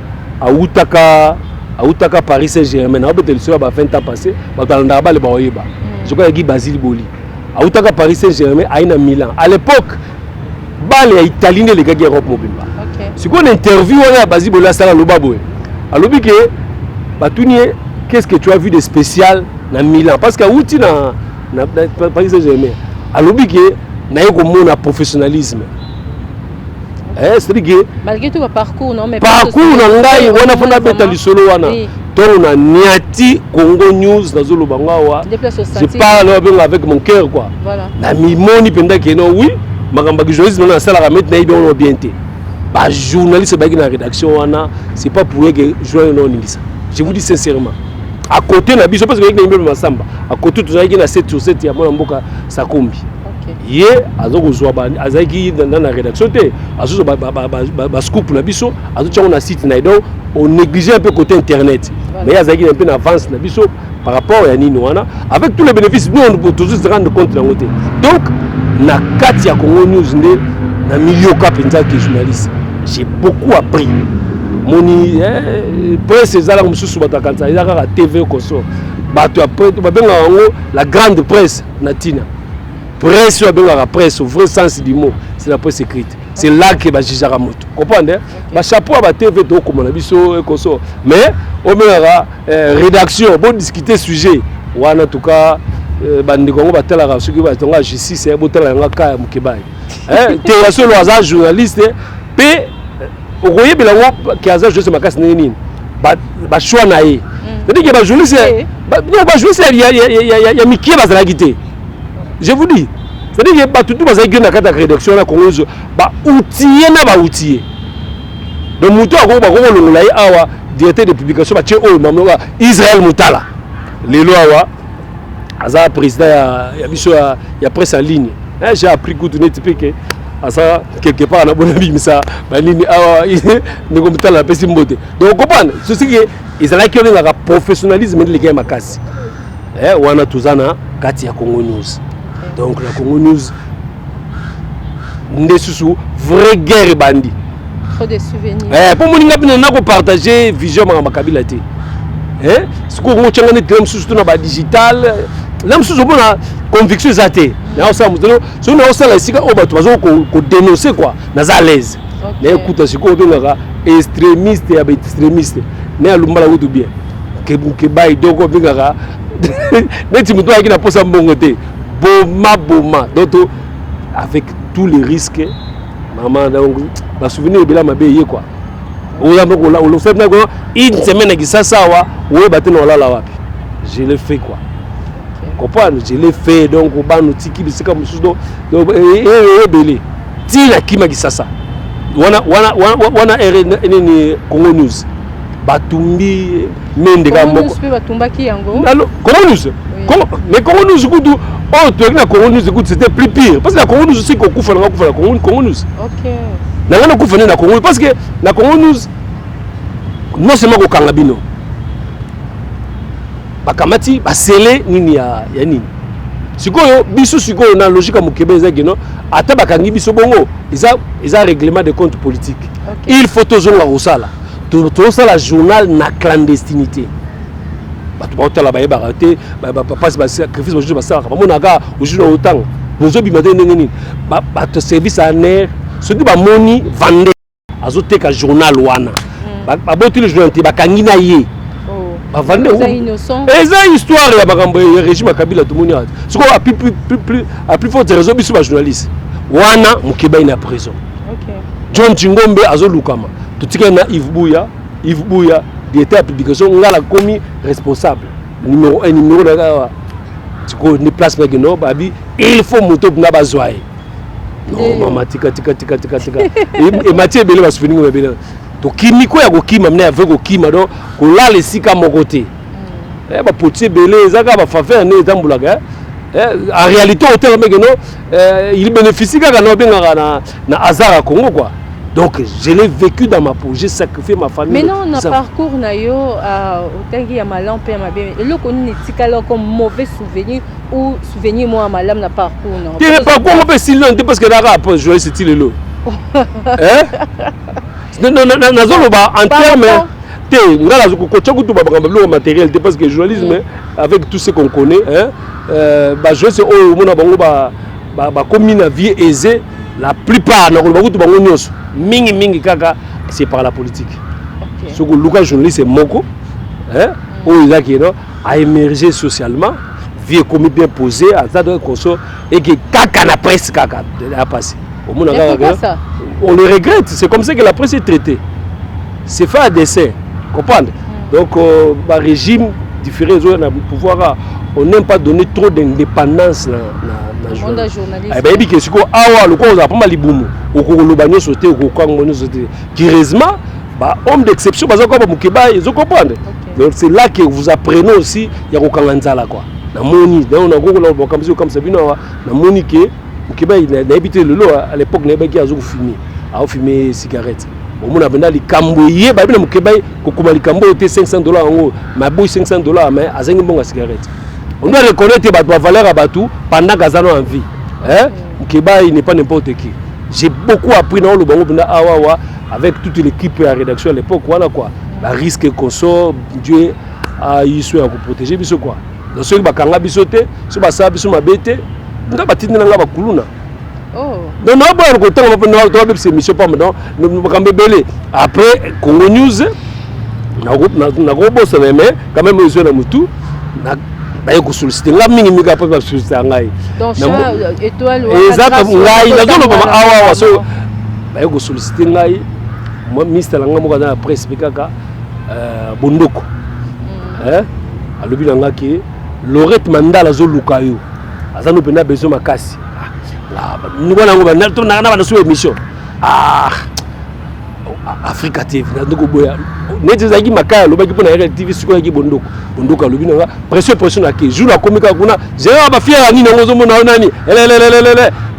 [SPEAKER 1] autaka Paris Saint-Germain na betel so ba 20 ans passé ba talanda ba le ba oyeba je crois Guy Basile Boli autaka Paris Saint-Germain aina Milan à l'époque bale ya Italie les gars Europe mobimba si qu'on interview on Basile Boli à sala lobabo alobi ke batuni qu'est-ce que tu as vu de spécial na Milan parce que outi na Paris Saint-Germain alobi ke na yeko mona professionnalisme c'est-à-dire
[SPEAKER 2] malgré tout parcours non mais
[SPEAKER 1] parcours na ngai wana fona beta lisolo wana to na niati Congo News na zolo bangawa je parle avec mon cœur quoi
[SPEAKER 2] voilà
[SPEAKER 1] na mimoni penda que non oui makamba ki journaliste na sala remettre na ibe on bien te ba journaliste ba ki na rédaction wana c'est pas pour que journal non ningisa je vous dis sincèrement à côté na biso parce que na imbe masamba à côté tout ça qui na 7 sur 7 ya mwana mboka Sakombi ye azokozwa azaki dans la rédaction te azozo ba scoop na biso azocha na site na donc on négligeait un peu côté internet mais azaki un peu en avance na biso par rapport à nini wana avec tous les bénéfices nous on peut toujours se rendre compte na côté donc na kati ya Congo News nde na milieu kapenza que journaliste j'ai beaucoup appris moni presse ezala mususu batakanza ezaka ka TV koso bato après babenga ngo la grande presse na tina presse la presse au vrai sens du mot c'est la presse écrite c'est là que bajijara moto comprendre ba chapeau ba TV to comme na biso ekoso mais au meilleur rédaction bon discuter sujet wana en tout cas bandi kongo batela ka suki ba tonga justice e botela nga ka mukebai te yasolo aza journaliste pe okoye bilango ki aza juste makasi nini ba choix na ye c'est-à-dire que ba journaliste ba journaliste ya mikie bazala gité. Je vous dis, c'est-à-dire que tout le monde a une rédaction à Congo, bah outillé na ba outillé. Donc muto a Congo l'olai awa directeur de publication bah tiens oh maman Israël Moutala. Les lois awa aza président ya biso ya presse en ligne. J'ai appris que tout n'est pas que asa quelque part na bonami misa ba ligne awa ne comme Moutala la pesi mbote. Donc comprendre, ceci que ils allaient que le professionnalisme de l'équipe makasi. Wana tuzana kati ya Congo News. Donc la Congo News ndesusu vraie guerre bandi
[SPEAKER 2] trop de souvenirs
[SPEAKER 1] pour moninga bina na ko partager vision ma makabila te ce ko ngo tshanga ne tem susu na ba digital la mususu bona conviction zate na osa muzelo so na osa la sika o bato bazo ko dénoncer quoi na za l'aise na écoute ce ko benga extrémiste ya ba extrémiste na lumbala wutu bien ke bay doko benga neti muto akina posa mbongo te boma donc avec tous les risques maman donc ba souvenir de la mabeye quoi on fait une semaine qui ça wa ouais batena wala wapi je l'ai fait quoi comprendre je l'ai fait donc ba no tiki bisika mususu donc belé tina kima ki sasa wana nini Congo News batumbi mende ka moko
[SPEAKER 2] batumbaki yango
[SPEAKER 1] Congo News mais Congo News kudu oh tu na Congo News kudu c'était plus pire parce que la Congo News aussi ko kufa na Congo News
[SPEAKER 2] OK
[SPEAKER 1] na kufa na Congo parce que la Congo News non seulement ko kanga bino bakamati basele nini ya nini sikoyo biso sikoyo na logique mukebe ezaki no ata bakangi biso bongo eza règlement de compte politique il faut tozonga kosala tozosala journal na clandestinité bato baotala bayebaka te bapasi basacrifice bajuge basalaka bamonaka ojuge na otanga bozobima te ndenge nini bato service aner soki bamoni vande azoteka journal wana babotili journal te bakangi na ye bavande eza histoire ya makambo ya régime ya Kabila tomoni ati sikoyo a plus forte raison biso bajournaliste wana Mukeba na prison John Chingombe azolukama totikali na Yves Buya directeur ya publication ngala komi responsable numéro 1 numéro daga sikoyo ni place pa geno babi il faut moto na bazwaye non mama tika et Mathieu Belé va souvenir de Belé to kimiko ya kokima mna avec kokima donc kolala esika moko te ba potier Belé ezaka ba fafer ne ezambulaka en réalité hôtel meke no il bénéficie kaka na benga na hasard à Congo quoi. Donc je l'ai vécu dans ma peau, j'ai sacrifié ma famille.
[SPEAKER 2] Mais non, on a parcours na yo autant qu'il y a malam pe ma bien. Le connu netikala comme mauvais souvenir ou souvenir moi malam na parcours non.
[SPEAKER 1] Le parcours on peut sinon parce que là après jouer ce style là. Non nazoloba en terme te ngala ko tu ba ba matériel parce que journalisme avec tout ce qu'on connaît ba jouer c'est oh mona bango ba comme na vie aisée la plupart na ko ba kutu bango nyonso mingi kaka c'est par la politique. Ce que Lucas journaliste c'est moko où il a qui a émergé socialement vie comme bien posé à ça de conso et que kaka na presse kaka a passé. Au monde on le regrette, c'est comme ça que la presse est traitée. C'est fait à dessein, comprendre. Donc par régime différent de pouvoir on n'aime pas donner trop d'indépendance dans le journalisme. Eh bien, que awa le quoi pas mal libumu au kolobano sauter au kongo sauter. Curieusement, homme d'exception parce que Mukeba ils comprendre. Donc c'est là que vous apprenez aussi il y a kokanganzala quoi. Na moni donc na goko comme ça bino na moni que Mukeba il a habité le lot à l'époque na baki azo fumer. A fumer cigarette. Au monde abenda likamboye ba bino Mukeba ko kuma likambo te $500 en haut, ma boy $500 mais azengi bonga cigarette. On doit reconnaître la valeur à Batou pendant Gazano en vie. Mukeba, il n'est pas n'importe qui. J'ai beaucoup appris dans le Bango Awawa avec toute l'équipe à la rédaction à l'époque. Voilà quoi. La risque qu'on sort, Dieu a eu soin pour protéger. Biso quoi. Donc ceux qui ont bisoté, ceux qui ont biso mabete, on a bâti dans la kuluna. Non, non, pas le temps, on va faire ces missions pas maintenant. Nous avons belé. Après Congo News, on a gros boss quand même aux yeux de Moutou. Bah écoute solliciter là mingi miga pas solliciter ngai
[SPEAKER 2] donc étoile
[SPEAKER 1] exact ngai na zolo ba awa so bah écoute solliciter ngai moi ministre la ngamo kana presse bikaka bondoko alobi na ngaki Laurette Mandala zo lukayo azano pena besoin makasi ni bona ngo na to na na so émission Africa TV na ndoko boya neti zaki makaya lobaki pona RTV siko yaki bondoko alobi na pression na ke jour na komika kuna Gérard ba fier ani na ngozo mona nani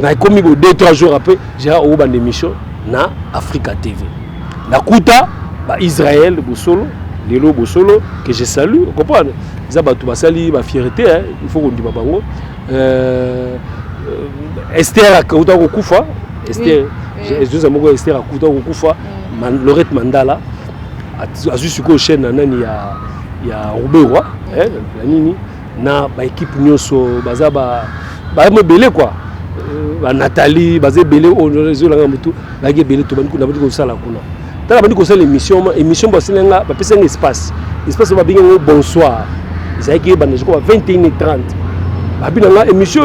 [SPEAKER 1] na komi bo 2-3 jours après Gérard o bande émission na Africa TV na kuta ba Israël Bosolo lelo Bosolo que je salue comprendre za batu basali ba fierté il faut qu'on dit bango Esther akuta ko kufa Esther je moko Esther akuta ko kufa Laurette Mandala a juste ko chaîne nani ya Rubewa la nini na ba équipe nyonso baza ba me belé quoi ba Nathalie baza belé on réseau la mutu ba ge belé to baniko na baniko sala kuna tala baniko sala émission ba selenga ba pesa espace ba binga bonsoir ça qui ba ndeko 21h30 ba binanga émission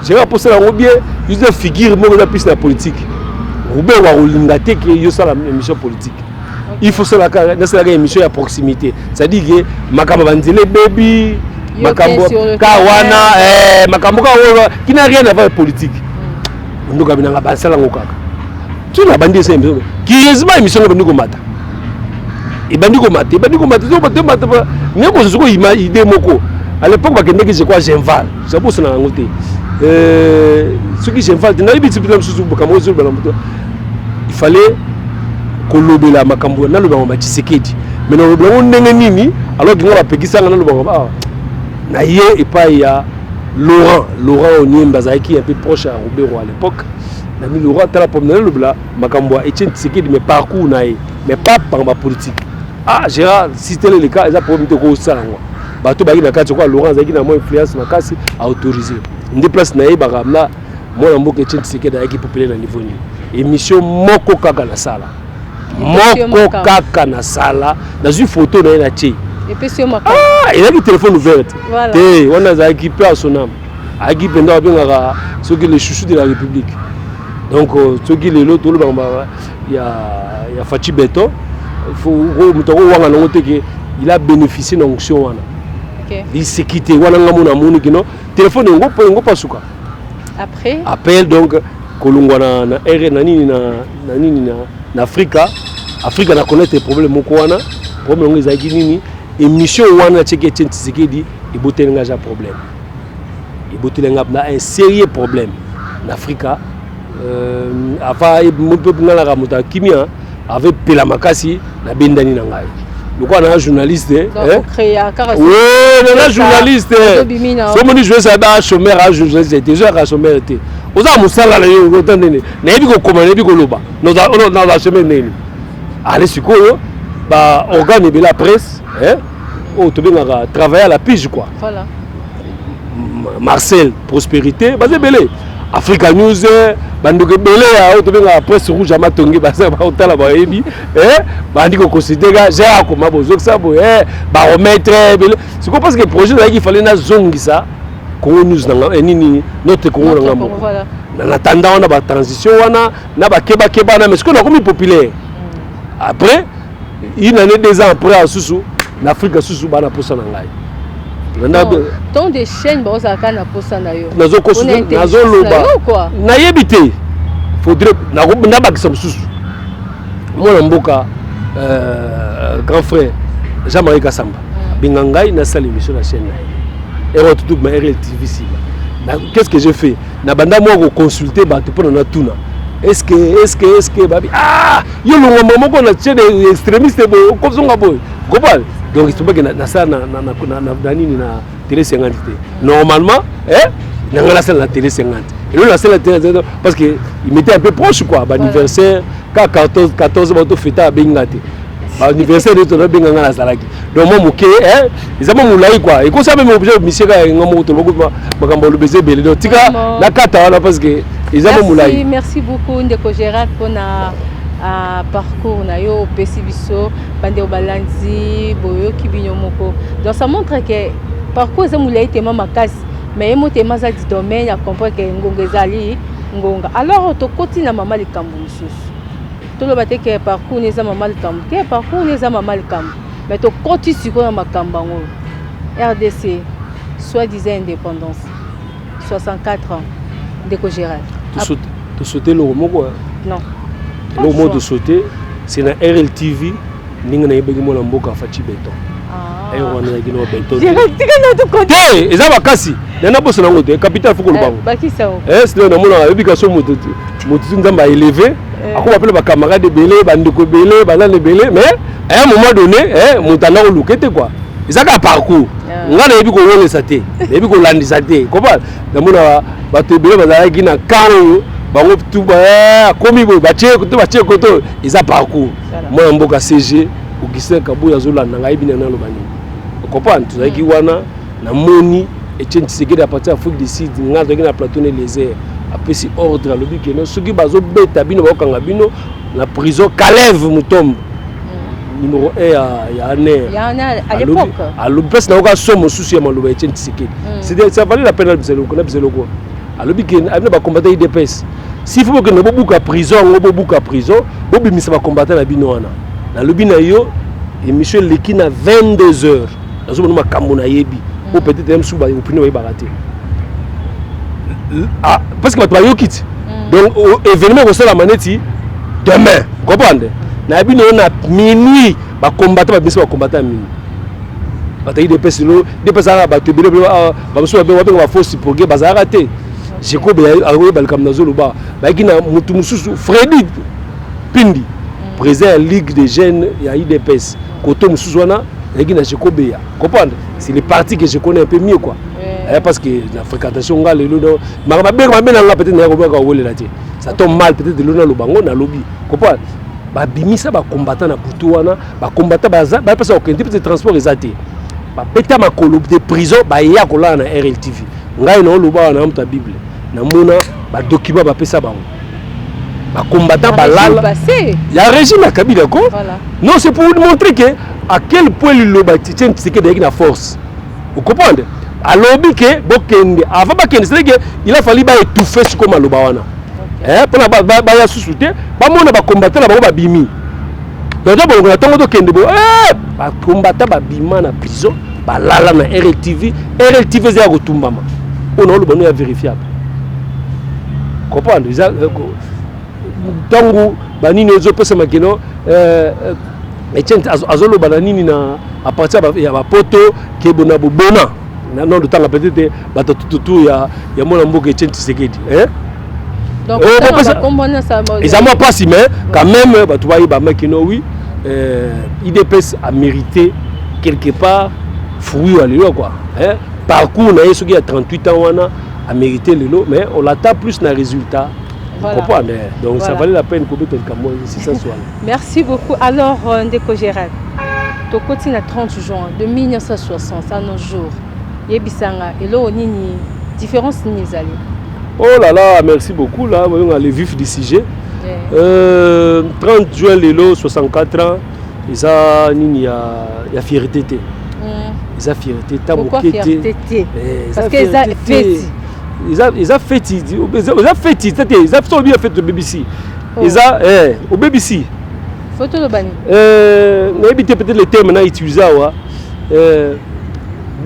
[SPEAKER 1] j'ai pas posé la bien ils ont figure mo la piste la politique Rubewa olingate que yo sala émission politique. Il faut cela dans la émission à proximité. C'est-à-dire que makambo banzile baby, makambo kawana makambo kawana qui n'a rien à voir avec politique. On doit bien nga sala ngokaka. Tu na bandi c'est émission. Curieusement émission na bandiko mata. Et bandiko mata zo mata ne ko zo ima idée moko. À l'époque ba kende que je crois Genval. Ça pour ça na ngote. Ce qui Genval na ibiti bilam susu makambo zo balamuto. Il fallait kolobe la makambo na lo bango Tshisekedi mais na lo bango ndenge nini alors que ngala pekisa na lo bango na ye et pas il y a Laurent Oniemba qui est un peu proche à Robert à l'époque. Nami Laurent tala pomna le bla makambo Etienne Tshisekedi mais parcours na mais pas par ma politique. Ah Gérard si tel est le cas ça pour me ko sala ngwa. Bato ba ina kati quoi Laurent zaki na mo influence makasi a autorisé. Ndi place na ye bakamla moi na mboka Etienne Tshisekedi a qui populaire na niveau ni. Émission moko kaka na sala. Moko kaka na sala dans une photo na na tché.
[SPEAKER 2] Et puis sur ma
[SPEAKER 1] il a le téléphone ouvert.
[SPEAKER 2] Voilà.
[SPEAKER 1] Et on a équipé à son âme. A équipé dans ceux qui les chouchous de la République. Donc ceux qui les l'autre il y a Fachi Beto. Il faut il a bénéficié d'une onction.
[SPEAKER 2] OK.
[SPEAKER 1] Il s'est quitté wana ngamuna muni kino téléphone ngo pas suka.
[SPEAKER 2] Après
[SPEAKER 1] appel donc kolungwa na R na Afrika na connaître les problèmes moko wana problème ngo ezaki nini émission wana tcheke Etienne Tshisekedi ibotelenga ja problème ibotelenga na un sérieux problème en Afrika avant mopepinga la muta kimia avec pela makasi na bendani na ngai loko na journaliste na journaliste so moni jouer ça ba chômeur à journaliste déjà à chômeur était oza musala na yo otandene na yebi ko komana yebi ko loba no za chômeur neni allez sikoyo ba organe de la presse oh tu viens travailler à la pige quoi.
[SPEAKER 2] Voilà.
[SPEAKER 1] Marcel Prospérité basé belé Africa News banduke belé oh tu viens presse rouge à matongi basé ba otala ba yebi bandi ko considérer j'ai à comment bozo ça bo ba remettre belé c'est quoi parce que projet là il fallait na zongi ça Congo News na nini notre Congo na ngamo na attendant on a ba transition wana na ba keba na mais ce qu'on a comme populaire après une année 2 ans après à Soussou l'Afrique Soussou bana posa na ngai
[SPEAKER 2] tant de chaînes ba osaka na posa na yo
[SPEAKER 1] nazo consulter nazo loba na yebité faudrait na bakisa Soussou moi mboka grand frère Jean-Marie Kassamba binga ngai na sali mission na chaîne et on tout ma RLTV si qu'est-ce que j'ai fait na banda moi ko consulter ba to pona na tuna est-ce que babi ah yo lo ngombo ko na chaîne extrémiste bo ko zonga boy Gopal. Donc, il faut que ça na télé 50. Normalement, na télé 50. Et là, la télé 50 parce qu'il mettait un peu proche quoi. Anniversaire, 14 moto fêta à Bengate. Anniversaire de ton Benganga la Salaki. Donc, moi, ils ont moulai quoi. Et comme ça, même obligé, monsieur, le baiser belé. Donc, tika, la kata, parce que ils ont moulai.
[SPEAKER 2] Merci beaucoup, Ndeko Gérard, pour à parcours na yo pesi biso bande obalanzi boyo kibinyo moko donc ça montre que parcours za mulai tema makasi mais emo tema za di domaine à comprendre que ngonga ezali ngonga alors to koti na mama likambo mususu to lo bate que parcours neza mama likambo te parcours neza mama likambo mais to koti siko na makamba ngo RDC soi-disant indépendance 64 ans Ndeko Gérard
[SPEAKER 1] to sauter le moko
[SPEAKER 2] non.
[SPEAKER 1] Le mot de sauter, c'est la RLTV. Nous avons besoin de mboka Fachi Beto. Et on a besoin de Beto. Et ça va casser. Il y a besoin de capital faut que le banc. C'est là on a éducation moto nzamba élevé. Ako appelle ba camarade de belé, bandeko belé, banane belé, mais à un moment donné, mutana ko lukete quoi. Et ça ka parcours. Ngana yebi ko wole saté. Yebi ko landisa té. Comment? Namuna ba te belé bazala ki na karo. Bango tout komi bo batie koto ils a parcours moi mboka CG Augustin Kabuya zolanda ngai bina na lobani comprendre tu zaki wana na moni Etienne Tshisekedi à partir d'Afrique du Sud ngazo ki na plateau les airs après si ordre lobi que no soki bazo beta bino ba kanga bino la prison Calève Mutombo numéro 1 ya
[SPEAKER 2] à l'époque
[SPEAKER 1] à l'opès na ka somo souci ya maloba Etienne Tshisekedi c'est ça valait la peine na bizelo quoi alors que avec ba combattre IDPS s'il faut que nous bouka prison bo bimisa ba combattre la bino wana na lobi na yo émission leki na 22h nazo mona makambo na yebi ou peut-être même sous ba opinion ba raté parce que ba yo kit donc événement ko la maneti demain comprendre na bino na minuit ba combattre ba bimisa ba combattre minuit ba IDPS lo DPS ara ba tebele ba so ba force pour que ba raté je crois que Freddy Pindi, président de la Ligue des jeunes, il y a IDPS. Koto Moussouana, Comprendre? C'est les parties que je connais un peu mieux quoi. Parce que la fréquentation peut-être ça tombe mal peut-être de l'eau bango na lobby. Comprendre? Ba bimisa ba combattant na butu wana, ba combattant ba parce aucun type de transport exaté. Ba beta makolo de prison ba ya kola na RLTV. Ngai na loba na mta Bible. Na mona ba document ba pesa bango. Ba combattant ba lala. Il y a régime à Kabila ko. Non, c'est pour vous montrer que à quel point le loba tient c'est que avec la force. Vous comprenez? À lobby que bokende avant ba kende c'est que il a fallu ba étouffer ce comme loba wana. Pour la ba sous-souté, ba mona ba combattant na ba bimi. Donc on a tant de kende bo ba combattant ba bima na prison, ba lala na RLTV za kotumbama. On a le bon vérifiable. Comprendre? Tango banini ozo pesa makino Etienne azolo banini na à partir ya ba poto ke bona bona na non de temps peut-être bata tutu ya mona mboka Etienne Tshisekedi
[SPEAKER 2] donc ça
[SPEAKER 1] ils ont pas si mais quand même ba tu vois ba makino oui IDPS a mérité quelque part fruit alilo quoi parcours na yeso qui a 38 ans wana a mérité lelo mais on l'attend plus na résultat. Voilà. Donc ça valait la peine que tu si ça soit.
[SPEAKER 2] Merci beaucoup. Alors, Ndeko Gérald, tu continues à 30 juin de 1960 à nos jours. Yebisanga, et là, on a une différence.
[SPEAKER 1] Oh là là, merci beaucoup. Là, on a le vif du sujet. 30 juin, Lélo, 64 ans, il y a fierté. Il y a fierté.
[SPEAKER 2] Pourquoi fierté? Parce qu'ils ont fait.
[SPEAKER 1] Ils ont fait au BBC. Ils au BBC.
[SPEAKER 2] Photo de bani.
[SPEAKER 1] Peut-être le terme n'a utilisé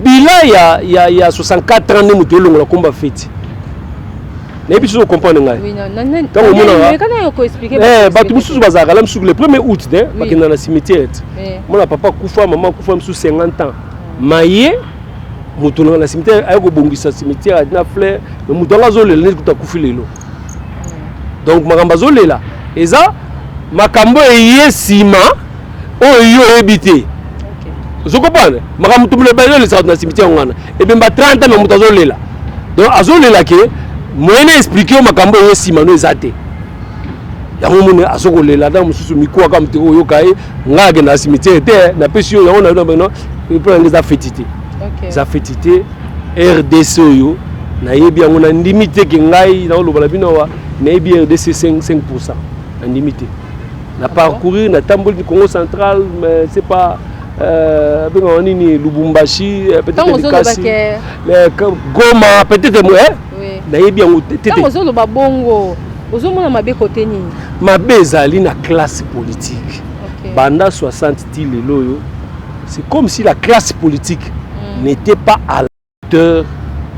[SPEAKER 1] Bila il y a 64 ans nous te la combat fait. N'ayez pas comprendre ngai.
[SPEAKER 2] Oui non. Mais quand on peut expliquer
[SPEAKER 1] batu mususu bazaka la sur le 1er août bakenda na cimetière. Mon papa kufa maman kufa mususu 50 ans. Maye mutu na cimetière ayoko bongisa cimetière adina fleur mais mutu ngazolela neti kutakufi lelo. Donc makambo azolela eza makambo eyesima oyo ebité. Vous comprenez? Makambo tumule bayo le sa na cimetière ngana et bien ba 30 ans mais mutu azolela. Donc azolela ke moyenne expliquer makambo eyesima no ezate. Yango mone azokolela na mususu mikuwa kama mtiko oyo kai ngage na cimetière te na pesi yo yango na no pour les affétité. Ça fait tité RDC yo na yebi yango na limité ke ngai na loba bino wa na yebi RDC 5% en limité na parcourir na tamboli du Congo central mais c'est pas ben nini Lubumbashi peut-être Kasi Goma peut-être moi na yebi yango tete
[SPEAKER 2] ozo loba bongo ozo mona mabe côté nini
[SPEAKER 1] mabe ezali na classe politique banda 60 til lelo c'est comme si la classe politique n'était pas à la hauteur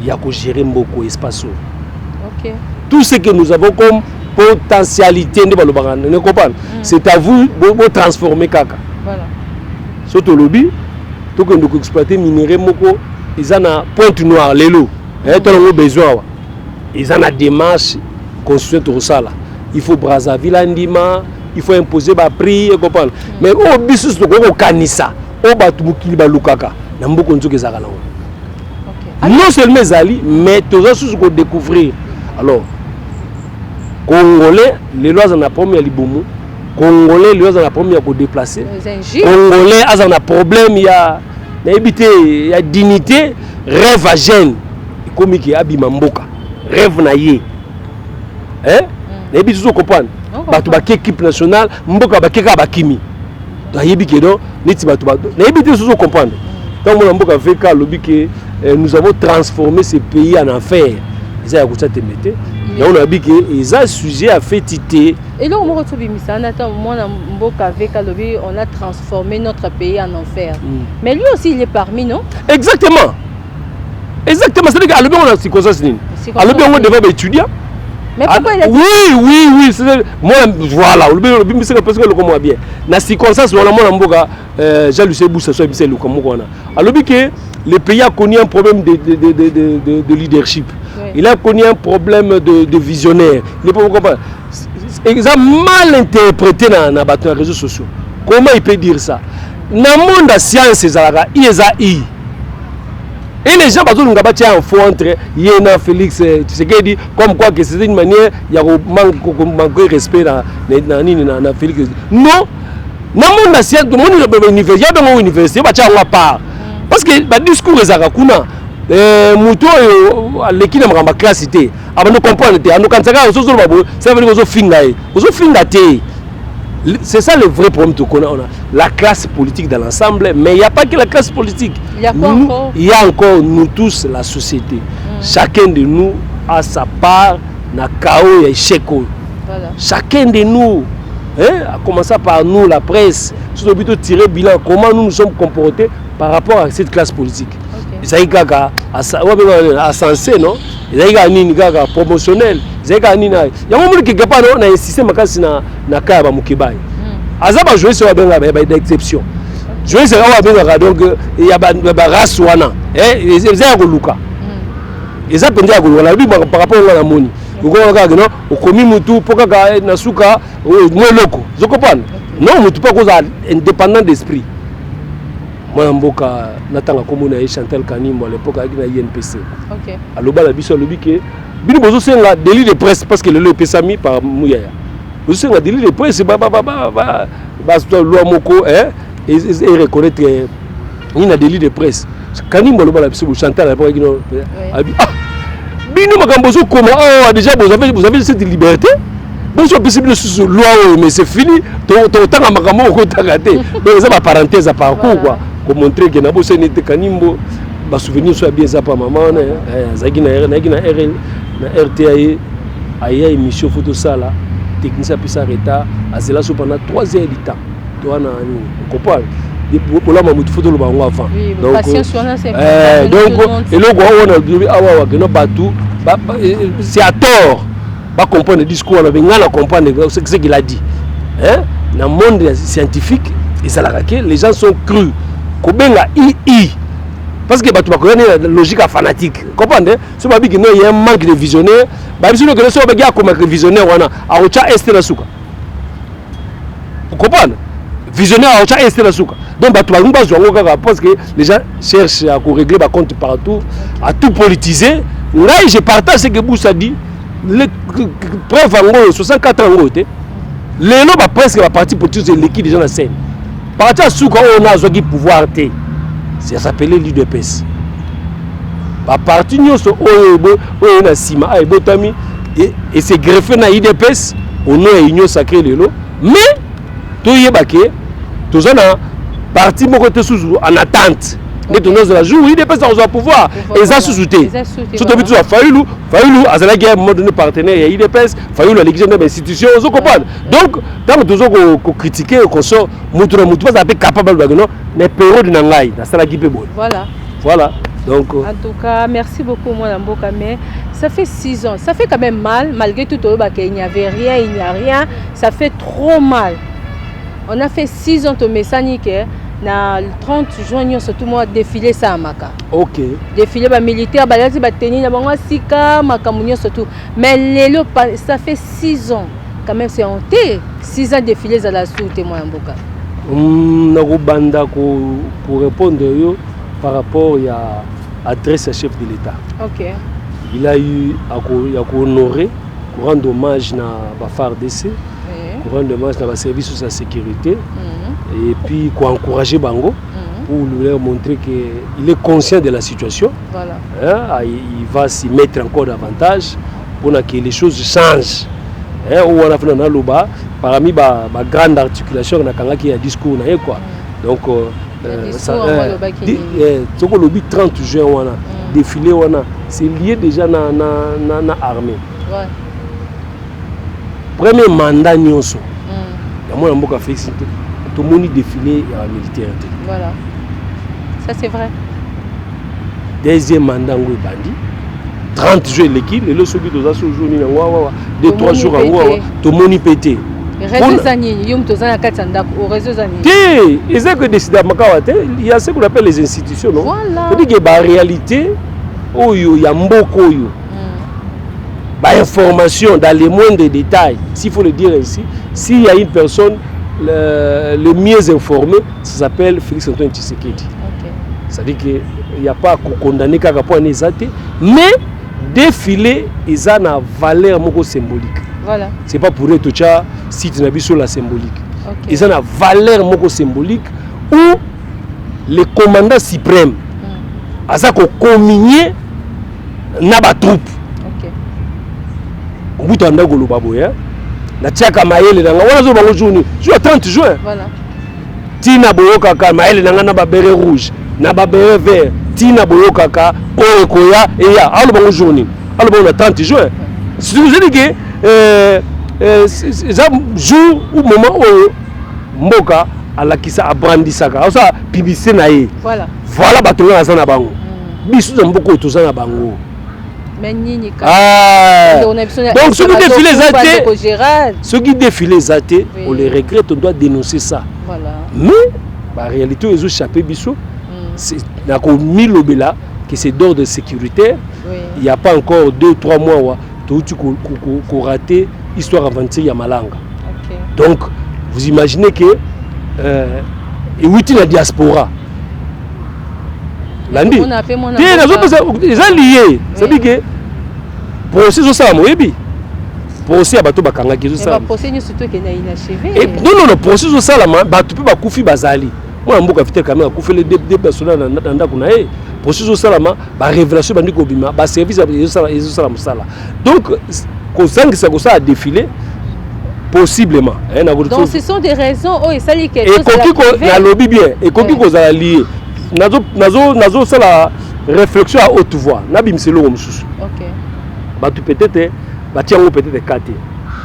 [SPEAKER 1] de gérer beaucoup espace. Tout ce que nous avons comme potentialité, c'est à vous de transformer Kaka.
[SPEAKER 2] Voilà.
[SPEAKER 1] Surtout le lobby, tout que nous exploitons minerais moko, ils ont un point noir, les lots. Ils ont besoin. Ils ont une démarche construite au Sala. Il faut Brazzaville Andima, il faut imposer des prix, mais au bisus de Kanissa, au Batumukili Balukaka. Non seulement Zali, mais tous ceux qui découvrir. Alors, Congolais, les lois en a promis à Liboumou. Congolais, les lois en a promis à se déplacer. Congolais, ils ont un problème, il y a dignité, rêve à gêne. Comme il y a Abimamboka, rêve naïe. Hein? Les bisous comprennent. Batubaki équipe nationale, Mboka Bakeka Bakimi. Donc, il y a des gens qui comprennent. Donc, nous avons transformé ce pays en enfer. Ils ont dit qu'ils ont sujet à fétité.
[SPEAKER 2] Et là, on a transformé notre pays en enfer. Mais lui aussi, il est parmi nous.
[SPEAKER 1] Exactement. Exactement. C'est-à-dire qu'à on a circonstance. À l'objet, on devait étudier.
[SPEAKER 2] Mais pourquoi il a dit...
[SPEAKER 1] Oui. Moi, voilà. Bien. Dans ces circonstances, on a Jean-Lucien Boussa, alors que le pays a connu un problème de leadership. Oui. Il a connu un problème de visionnaire. Ils ont mal interprété dans les réseaux sociaux. Comment il peut dire ça? na monde la science ezalaka i. Et les gens bazolunga batia un faux entre Yéna Félix Tshisekedi comme quoi que c'est une manière ya manquer respect na Félix. Non, na monde la science de mon université dans université batia en part parce que ba discours ezaka kuna muto leki na makamba classe té abano comprendre té ando kansaka ozo babo ça veut dire ozo finga té. C'est ça le vrai problème qu'on a. La classe politique dans l'ensemble, mais il n'y a pas que la classe politique. Il y a encore nous tous, la société. Chacun de nous a sa part dans le chaos et l'échec. Voilà. Chacun de nous, à commencer par nous, la presse, sur le but de tirer bilan, comment nous nous sommes comportés par rapport à cette classe politique. Ça y est, à sensé, non? Il y a un promotionnel. Il y a un moment qui n'a pas un système na kaba mukibai. Azaba jouer sur d'exception. Jouer sur donc il y a ba race wana. Ils ont luka. Ils ont pendu à Goulouka par rapport à la moni. Vous comprenez non? Au commis mutu poka na suka moi loko. Vous comprenez? Non, mutu pas cause indépendant d'esprit. Moi mboka natanga komona et Chantal Kanimbo à l'époque avec la INPC. OK. Aloba la biso lobi ke bino bozo senga délit de presse parce que le pesami par Mouyaya. Bozo senga délit de presse loi moko et reconnaître ni na délit de presse. Kanimbo aloba la biso Chantal à l'époque bino makambo zo comment déjà vous avez cette liberté. Bon, je peux sous loi mais c'est fini. Tanga makambo ko tagaté. Donc ça va parenthèse à parcours quoi. Pour montrer que Nabo Sénété Kanimbo, ma souvenir soit bien ça par maman, Zagina RL, na RTAE, Aya émission photo ça là, technicien puis s'arrêter, à cela pendant 3 heures du temps. Tu vois, on comprend. Pour la mamou photo le bango avant. Donc, et le gros on a dit c'est à tort. Pas comprendre le discours, on a bien comprendre ce qu'il a dit. Dans le monde scientifique, les gens sont crus. Kobenga II parce que tu vas connaître la logique fanatique. Comprenez? Si tu dis qu'il y a un manque de visionnaire, si tu veux que comme visionnaire, on a un est la souka. Vous comprenez? Visionnaire a un est la souka. Donc tu vas pas parce que les gens cherchent à régler par compte partout, à tout politiser. Là, je partage ce que Boussa dit. Les preuves en 64 ans, les gens presque la partie politique de l'équipe déjà dans la scène. Parti à Souka, on a un pouvoir. Ça s'appelait l'UDPS. À partir de ce on a Sima et c'est greffé dans l'UDPS, on a une union sacrée de l'eau. Mais, tout y est baqué, tout ça, parti en attente. Mais tout le jour, l'UDPS a un pouvoir. Et ça sous-souté. Surtout que Fayoulou, à la guerre, mon partenaire, il y a l'UDPS, Fayoulou, l'église de l'institution, on comprend. Donc, tant que vous critiquez, qu'on sort, vous êtes capable de faire des périodes de Nangaï, dans la guerre. Voilà. Donc,
[SPEAKER 2] en tout cas, merci beaucoup, mon Mboka. Mais ça fait 6 ans. Ça fait quand même mal, malgré tout, il n'y avait rien, il n'y a rien. Ça fait trop mal. On a fait 6 ans, mais ça n'y est. Le 30 juin, surtout moi défilé ça à Maka.
[SPEAKER 1] OK.
[SPEAKER 2] Défilé militaire, tenir sika, surtout. Mais ça fait 6 ans. Quand même, c'est honté. 6 ans défilé à la soute, moi, Mboka.
[SPEAKER 1] Pour répondre par rapport à l'adresse à chef de l'État.
[SPEAKER 2] OK.
[SPEAKER 1] Il a eu à honorer, pour rendre hommage à la FARDC, pour rendre hommage à la service de sa sécurité. Et puis pour encourager Bango, pour lui montrer qu'il est conscient de la situation.
[SPEAKER 2] Voilà.
[SPEAKER 1] Il va s'y mettre encore davantage pour que les choses changent. On a fait un loba parmi ma grande articulation qui a discours quoi. Donc le 30 juin défilé c'est lié déjà dans l'armée.
[SPEAKER 2] Ouais.
[SPEAKER 1] Premier mandat nyonso. Moi on a fait tout le monde défilé à la militaire.
[SPEAKER 2] Voilà. Ça c'est vrai.
[SPEAKER 1] Deuxième mandat on est bandit. 30 jours l'équipe, le celui de ça jour ni na 2-3 jours en tout le monde pété.
[SPEAKER 2] Réseau zani, yom tozana katanda au réseau zani.
[SPEAKER 1] Ils ont que décider makawate, il y a ce qu'on appelle les institutions non.
[SPEAKER 2] Voilà.
[SPEAKER 1] C'est dire que la réalité oyo ya mboko oyo. Ba information dans les moindres détails, s'il faut le dire ainsi, s'il y a une personne le mieux informé, ça s'appelle Félix Antoine Tshisekedi.
[SPEAKER 2] Okay.
[SPEAKER 1] C'est-à-dire qu'il n'y a pas à condamner qu'à point Nézate, mais défiler, ils ont une valeur symbolique.
[SPEAKER 2] Voilà.
[SPEAKER 1] C'est pas pour eux tout ça, si tu n'as vu sur la symbolique.
[SPEAKER 2] Okay.
[SPEAKER 1] Ils ont une valeur symbolique où le commandant suprême a ça qu'on communié na ba troupe.
[SPEAKER 2] OK.
[SPEAKER 1] Au bout d'un golo baboya, na tiaka maele na wana zo bango journée. Sur 30 juin.
[SPEAKER 2] Voilà.
[SPEAKER 1] Tina boyoka ka maele na ba beret rouge, na ba beret vert. Tina boyoka ka koya et ya alo bango journée. Alo bango na 30 juin. Si vous avez dit que ça jour ou moment où mboka alakisa abrandisaka ça publicité na ye.
[SPEAKER 2] Voilà.
[SPEAKER 1] Voilà batonga na sana bango. Bisu za mboko to sana bango.
[SPEAKER 2] Mais nini ka.
[SPEAKER 1] Ah. Donc ce qui défile les athées. Ce qui défile les athées, on les regrette, on doit dénoncer ça.
[SPEAKER 2] Voilà.
[SPEAKER 1] Mais la réalité ils ont échappé bisu. C'est na ko milobela que c'est d'ordre sécuritaire.
[SPEAKER 2] Oui.
[SPEAKER 1] Il n'y a pas encore 2-3 mois qu'on raté histoire aventure à Malanga.
[SPEAKER 2] Okay.
[SPEAKER 1] Donc, vous imaginez que et oui, la diaspora. Lundi. Ils ont lié. Ça veut dire que procès au Salam, oui. Procès à Bato Bakanga qui est au Salam.
[SPEAKER 2] Procès surtout qu'il est inachevé.
[SPEAKER 1] Non, procès au Salam, Bato peut Koufi Bazali. Moi, je suis quand même Koufi les deux personnes dans la Kunae. Procès au Salam, révélation de Kobima, service à Salam Sala. Donc, quand ça a défilé, possiblement.
[SPEAKER 2] Donc, ce sont des raisons. Oh, et ça dit quelque chose.
[SPEAKER 1] Et quand on a lobby bien, et quand on a lié, nazo ça la réflexion à haute voix. Nabim c'est l'homme sous.
[SPEAKER 2] Ok.
[SPEAKER 1] Bah tu peut-être, bah tiens peut-être quatre.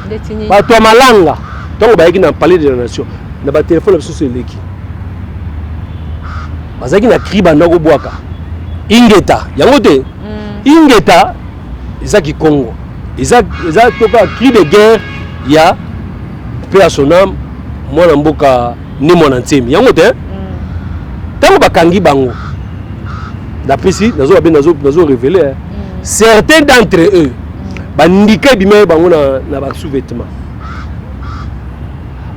[SPEAKER 2] Détenu.
[SPEAKER 1] Bah toi malanga, donc bah il n'a parlé de la nation. Na ba téléphone sous c'est l'équipe. Bah ça qui n'a crié bah nago boaka. Ingeta, yangote. Ingeta, ça qui Congo. Ils a toka cri de guerre, il y a paix à son âme, moi namboka ni mon antime. Yangote. Tant que bakangi bango, d'après si nazo révélé, certains d'entre eux, bandika bimé bango na ba sous-vêtements.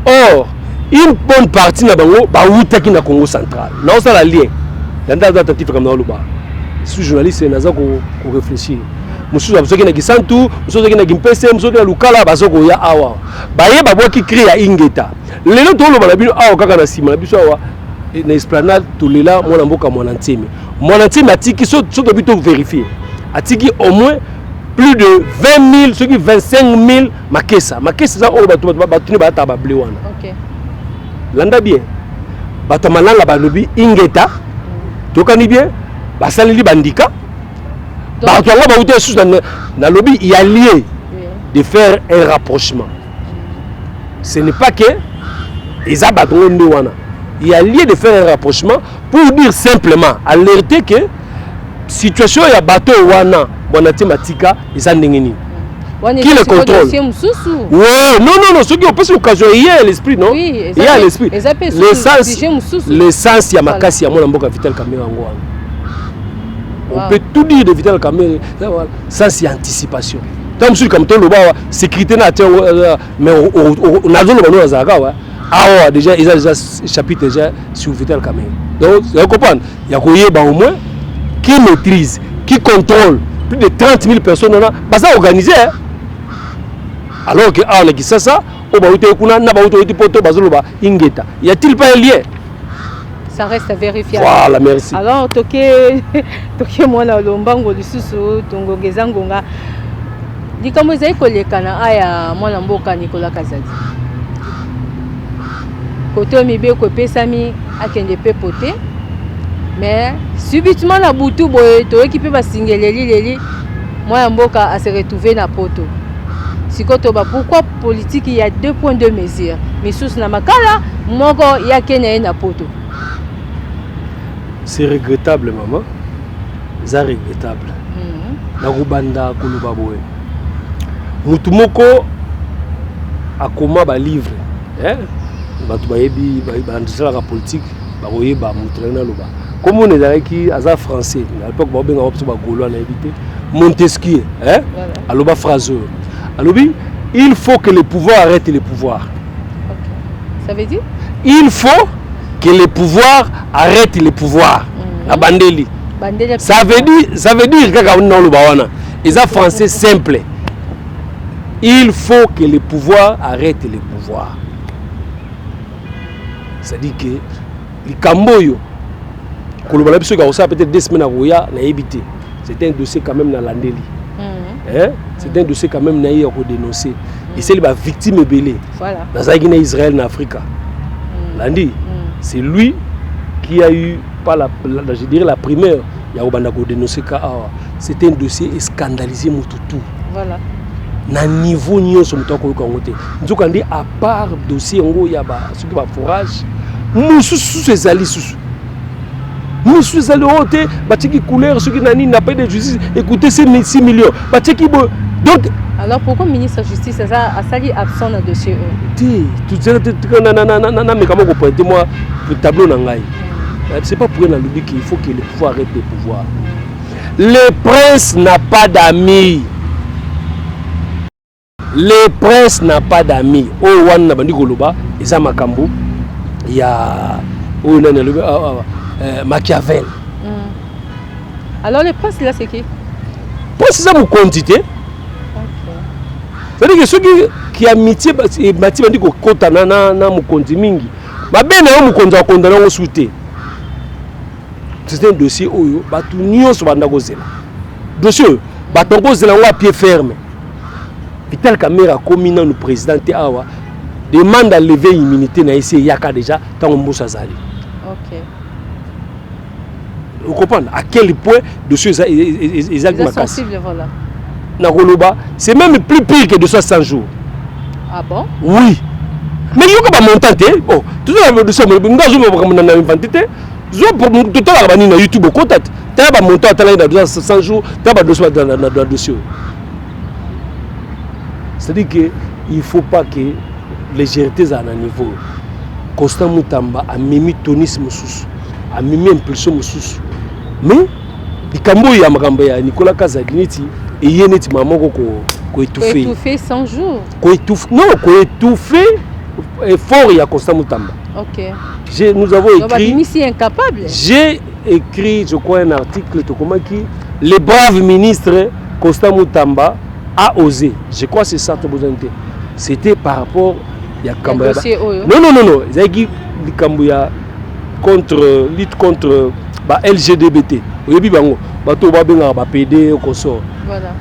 [SPEAKER 1] Or, une bonne partie na bango ba outaki na Congo central. Na ça la lien. Dans tentative comme na luba. Je suis journaliste nazo ko réfléchir. Mususu abusoki na Gisantu, mususu ki na Gimpese, mususu na Lukala bazoko ya awa. Ba ye ba boki créer ya Ingeta. Lelo to lo ba bino awa kaka na sima na biso awa. Na esplanade tolela mwana mboka mwana ntime. Mwana ntime atiki so to bito vérifier. Atiki au moins plus de 20 000, ceux qui 25 000 makesa. Makesa ça on batuni ba ta ba blé wana.
[SPEAKER 2] OK.
[SPEAKER 1] Landa bien. Bato malanga ba lobi Ingeta. Tokani bien. Ba salili bandika. Bato nga ba uté sous na lobi il y a lié de faire un rapprochement. Ce n'est pas que ils abattent nde wana. Il y a lieu de faire un rapprochement pour dire simplement, alerter que situation ya bateau wana bonatematika isa ndengeni. Qui le contrôle? Oui, non, ce qui est possible occasion il y a l'esprit, non?
[SPEAKER 2] Oui,
[SPEAKER 1] il y a l'esprit. L'essence ya makasi ya mona mboka Vital Kamerhe ngwana. On peut tout dire de Vital Kamerhe, ça c'est anticipation. Tant que comme tout le bas sécurité na mais on a besoin de nous azaka ouais. Ah ouais, déjà, ils ont déjà chapitre déjà sur Vital Kamerhe. Donc, vous comprenez? Il y a au moins qui maîtrise, qui contrôle plus de 30 000 personnes. Bah, ça organisé. Hein? Alors que, on a dit ça, on va y a-t-il pas un lien?
[SPEAKER 2] Ça reste à vérifier.
[SPEAKER 1] Voilà, merci.
[SPEAKER 2] Alors, toke moi na lombango lisusu tongo gezangonga. Dikamo ezai kolekana aya mwana mboka Nicolas Kazadi. Côté mibeko pesami akende pe poté mais subitement la butu boye to équipe ba singeleli leli moi mboka a se retrouver na poto sikoto ba pourquoi politique il y a 2 points de mesure mais sous na makala moko ya kene na poto.
[SPEAKER 1] C'est regrettable maman, c'est regrettable. Na rubanda kuluba boye mutu moko akoma ba livre bato bayebi bandisala politique bakoyeba mutrena loba comme on est qui aza français à l'époque babenga opso ba gaulois na éviter Montesquieu aloba phraseur alobi il faut que le pouvoir arrête le pouvoir.
[SPEAKER 2] Ça veut dire?
[SPEAKER 1] Il faut que les pouvoirs arrêtent les pouvoirs. La bandeli. Ça veut dire que ils ont français simple. Il faut que les pouvoirs arrêtent les pouvoirs. C'est-à-dire que les Camboyo, peut-être 2 semaines à Roya, c'est un dossier quand même dans l'Andeli. C'est un dossier quand même naïf à dénoncer. Et c'est la victime belée. Voilà. Dans Israël, en Afrique. Lundi, c'est lui qui a eu, pas je dirais la primaire, il y a eu dénoncé. C'est un dossier scandalisé. Voilà. Na niveau nyo so mutako ko ngote. Nzoka ndi à part dossier ngo ya ba soki ba forage. Mususu ezali susu. Mususu ezali hote ba tiki couleur soki nani n'a pas de justice. Écoutez ces 6 millions. Ba tiki bo donc
[SPEAKER 2] alors pourquoi le ministre de la Justice a sali absent dans le dossier?
[SPEAKER 1] Tu sais mais comment vous pointez moi le tableau nangai. C'est pas pour un lobby qu'il faut que le pouvoir arrête de pouvoir. Le prince n'a pas d'amis. Le prince n'a pas d'amis. Oh, wan na bandi koloba, eza makambo. Il y a Machiavel.
[SPEAKER 2] Alors le prince là c'est qui?
[SPEAKER 1] Prince c'est mon quantité. C'est-à-dire que ceux qui amitié bati bandi ko kota na mon konti mingi. Ba bena yo mukonza kondana ngo souté. C'est un dossier oyo batu nyonso banda kozela. Dossier batongo zela ngo à pied ferme. Vital Caméra commis dans le président Awa demande à lever l'immunité na ici yaka déjà tant on bosse azali. OK. Vous comprenez à quel point dossier exactement
[SPEAKER 2] sensible voilà.
[SPEAKER 1] Na Koloba, c'est même plus pire que 200 jours.
[SPEAKER 2] Ah bon?
[SPEAKER 1] Oui. Mais il y a pas montant oh, tout ça le dossier ngazo mo comme na inventé. Zo pour tout à l'heure na YouTube contact. Tu as pas montant à 200 jours, tu as pas dossier dans dossier. C'est-à-dire qu'il ne faut pas que les légèreté à un niveau. Constant Moutamba a mis tonisme sous, a mis impulsion sous. Mais, les Camboya Magambaya, Nicolas Kazadiniti, et Yeneti Maman ko étouffé.
[SPEAKER 2] Étouffé 100 jours.
[SPEAKER 1] Non, ko étouffé fort il y a Constant Moutamba.
[SPEAKER 2] OK.
[SPEAKER 1] Nous avons écrit.
[SPEAKER 2] Incapable.
[SPEAKER 1] J'ai écrit, je crois, un article qui les braves ministres Constant Moutamba a osé. Je crois que c'est ça que vous avez dit. C'était par rapport à Kambouya. Non. Zagi Kambouya contre lutte contre LGBT. Vous avez bango. Bato ba benga ba PD ko so.
[SPEAKER 2] Voilà.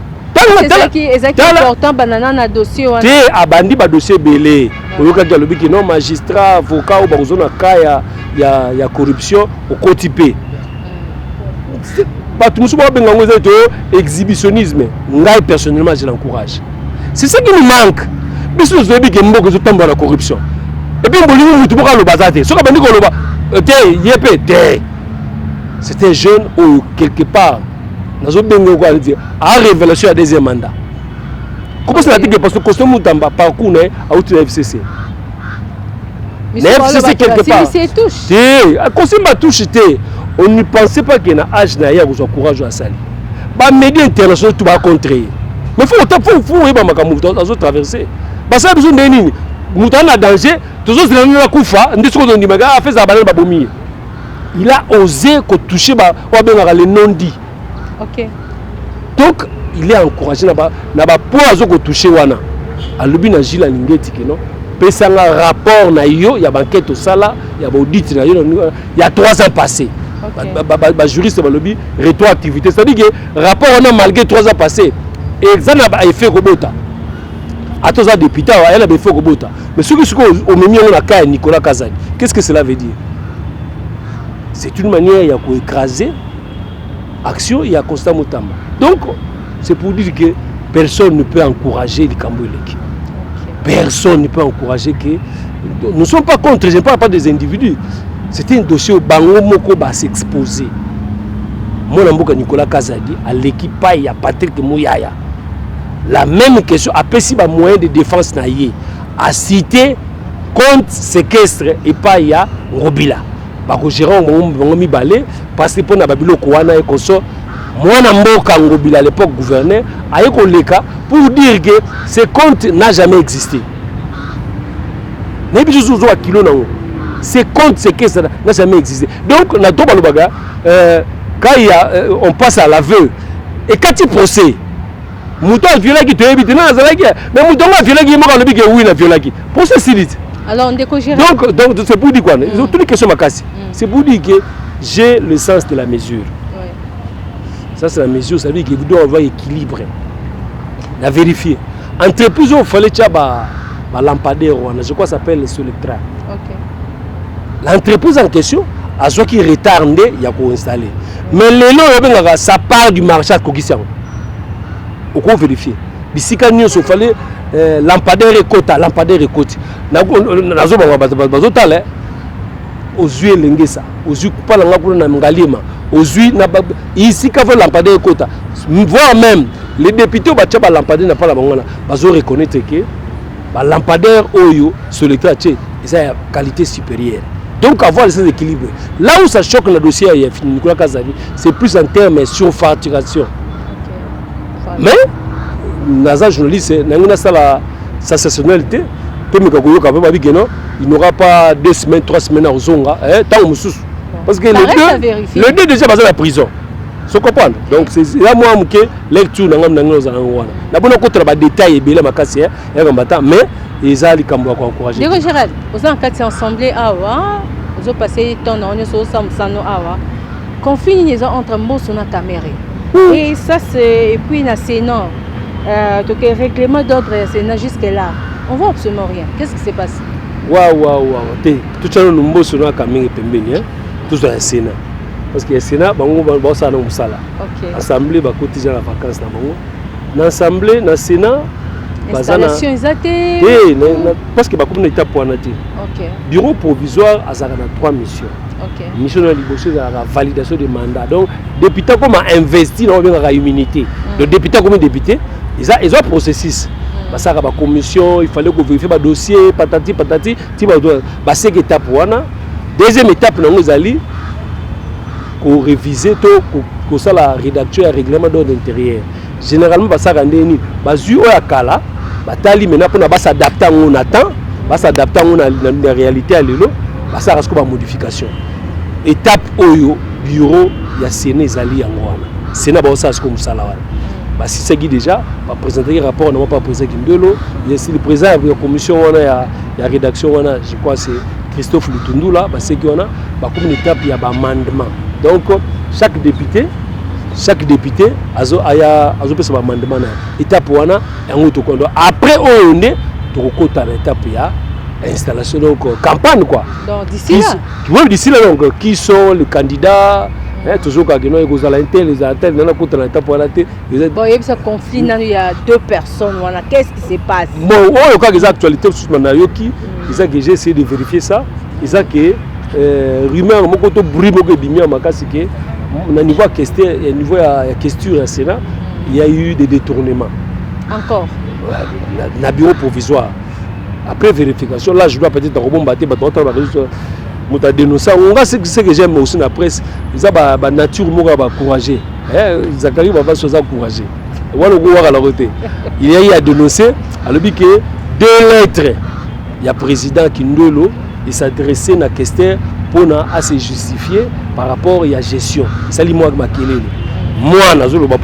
[SPEAKER 2] C'est important banana na dossier wana.
[SPEAKER 1] Té abandi ba dossier belé. Oyoka dialobi ki non magistrat avocat ou bazona kaya ya corruption au quotipé. Tout le exhibitionnisme. Personnellement, je l'encourage. C'est ça qui nous manque. Mais si nous avons dit que nous avons la corruption. Et puis, nous avons le bazar. C'est un jeune où, quelque part, nous avons dit à révélation à deuxième mandat. Comment ça dit que parce que Constant Moutamba parcours à outre FCC.
[SPEAKER 2] Mais FCC quelque part.
[SPEAKER 1] Constant m'a touché. On ne pensait pas qu'il y a un âge naïa vous encourage à salir. Les médias internationaux tout va contrer. Mais il faut traverser. Parce que ça besoin de nini. Moutana danger. Tous les gens qui koufa, il a osé toucher les non-dits.
[SPEAKER 2] OK.
[SPEAKER 1] Donc il est encouragé na ba poizo ko toucher wana. Alobi na Gilles Lingeti que non. Pesa un rapport na yo, il y a banquette au sala, il y a audit na yo, il y a 3 ans passés. Okay. Juriste balobi rétroactivité, c'est-à-dire que rapport on a malgré 3 ans passés et ça n'a pas effet robota. À tous les députés, il y a effet robota. Mais ce que au même on a cas Nicolas Kazadi, qu'est-ce que cela veut dire? C'est une manière il y a quoi écraser action, il y a Constant Moutamba. Donc c'est pour dire que personne ne peut encourager les Cambouileki. Personne ne peut encourager que nous ne sommes pas contre, je ne parle pas des individus. C'était un dossier où Bango Moko va s'exposer. Mon amboka Nicolas Kazadi, à l'équipe, il y a Patrick Mouyaya. La même question, après si il y a moyen de défense, à citer contre séquestre et pas il y a Robila. Parce que Gérard Mongomi Balé, parce que pour Nababilo Kouana et Koso, mon amboka Robila à l'époque gouverneur, a eu le cas pour dire que ce compte n'a jamais existé. n'a pas besoin de kilo nango. C'est compte c'est que ça n'a jamais existé. Donc na to balobaga quand on passe à l'aveu et quand il procès mouton violé qui te évite na zalaki mais mouton va violé qui moko lobi que oui na violé qui procès silite.
[SPEAKER 2] Alors on décogère.
[SPEAKER 1] Donc c'est pour dire quoi? Ils ont toutes les questions makasi. C'est pour dire que j'ai le sens de la mesure.
[SPEAKER 2] Ouais.
[SPEAKER 1] Ça c'est la mesure, ça veut dire que vous devez avoir équilibre. La vérifier. Entreprise il fallait que lampadaire je crois ça s'appelle Solectra.
[SPEAKER 2] OK.
[SPEAKER 1] L'entreprise en question a ce qui retarde il y a pour installer. Mais les lots ça part du marché à Kokisian. On peut vérifier. Bisika nyo so fallait lampadaire et quota, lampadaire et quota. Nazo bazotale aux yeux lengesa, aux yeux pas la ngakuna na ngalima, aux yeux na ici ka fa lampadaire et quota. Voire même les députés au bacha ba lampadaire na pas la bangana, bazo reconnaître que ba lampadaire oyo sur le traité, ils ont qualité supérieure. Donc avoir ces équilibres. Là où ça choque le dossier il y a fini Nicolas Kazali, c'est plus en termes de surfacturation. Okay. Mais naza journaliste nangina ça la sensationnalité il n'aura pas 2 semaines 3 semaines à Zonga tant mususu parce que le deux déjà basé la prison se comprendre donc c'est là moi que lecture nangam nangos wana na bona ko tra ba détail ebele makasi ya ngambata mais ezali kambo ko encourager
[SPEAKER 2] Diego Gérald aux enquêtes ensemble awa vous passez ton on so samsano awa confinement entre Mbosso na Caméré et ça c'est et puis na Sénat donc le règlement d'ordre Sénat jusque là on voit absolument rien. Qu'est-ce qui s'est passé?
[SPEAKER 1] Waouh. Tout ça nous Mbosso na Caméré pembeni hein. Tout ça Sénat. Parce que le Sénat bango ba ça na musala. OK. Assemblée ba cotiser la vacances na bango. Na assemblée na Sénat
[SPEAKER 3] installation exacte
[SPEAKER 1] parce que bakuna étape pour naté.
[SPEAKER 3] OK.
[SPEAKER 1] Bureau provisoire azaka na 3 missions.
[SPEAKER 3] OK.
[SPEAKER 1] Mission de liboso la validation des mandats. Donc député comme a investi dans la immunité. Le député comme député, ils ont un processus. Parce que la commission, il fallait qu'on vérifie le dossier, patati, c'est une étape. Deuxième étape, nous allons réviser la rédaction et le règlement d'ordre intérieur. Généralement, ça rend des kala, maintenant pour s'adapter à on attend, s'adapter à la réalité à l'élo, ça reste comme modification. Étape oyo bureau ya Sénat ezali yango wana. Sénat ba ça comme ça là. Bah si c'est déjà va présenter un rapport non pas président Kindelo, il y a le président de la commission wana ya rédaction wana, je crois c'est Christophe Lutundu là, bah c'est qui wana ba comme une étape il y a amendement. Donc chaque député azo peut se amendement na étape wana yango to kondo. Après on est to kota na étape ya installation donc campagne quoi.
[SPEAKER 3] Donc d'ici là.
[SPEAKER 1] Oui, d'ici là donc qui sont les candidats toujours quand ils ont les intérêts dans la côte la étape voilà
[SPEAKER 3] bon il y a ce conflit il y a 2 personnes voilà qu'est-ce qui se passe
[SPEAKER 1] bon on quand les actualités sur Manayoki ils ont que j'ai essayé de vérifier ça ils ont que rumeur mon côté bruit mon que bimia makasi que au niveau question niveau à question à Sénat il y a eu des détournements
[SPEAKER 3] encore
[SPEAKER 1] na bureau provisoire. Après vérification, là je dois peut-être rebombarder, on a dénoncé. On a ce que j'aime aussi dans la presse, ils ont la nature encouragée. Zachary va se encourager. Il y a eu à dénoncer, à l'objet que 2 lettres, il y a le président Kindelo, il s'adressait à la question pour se justifier par rapport à la gestion. C'est lui moi qui m'a moi, je ne sais pas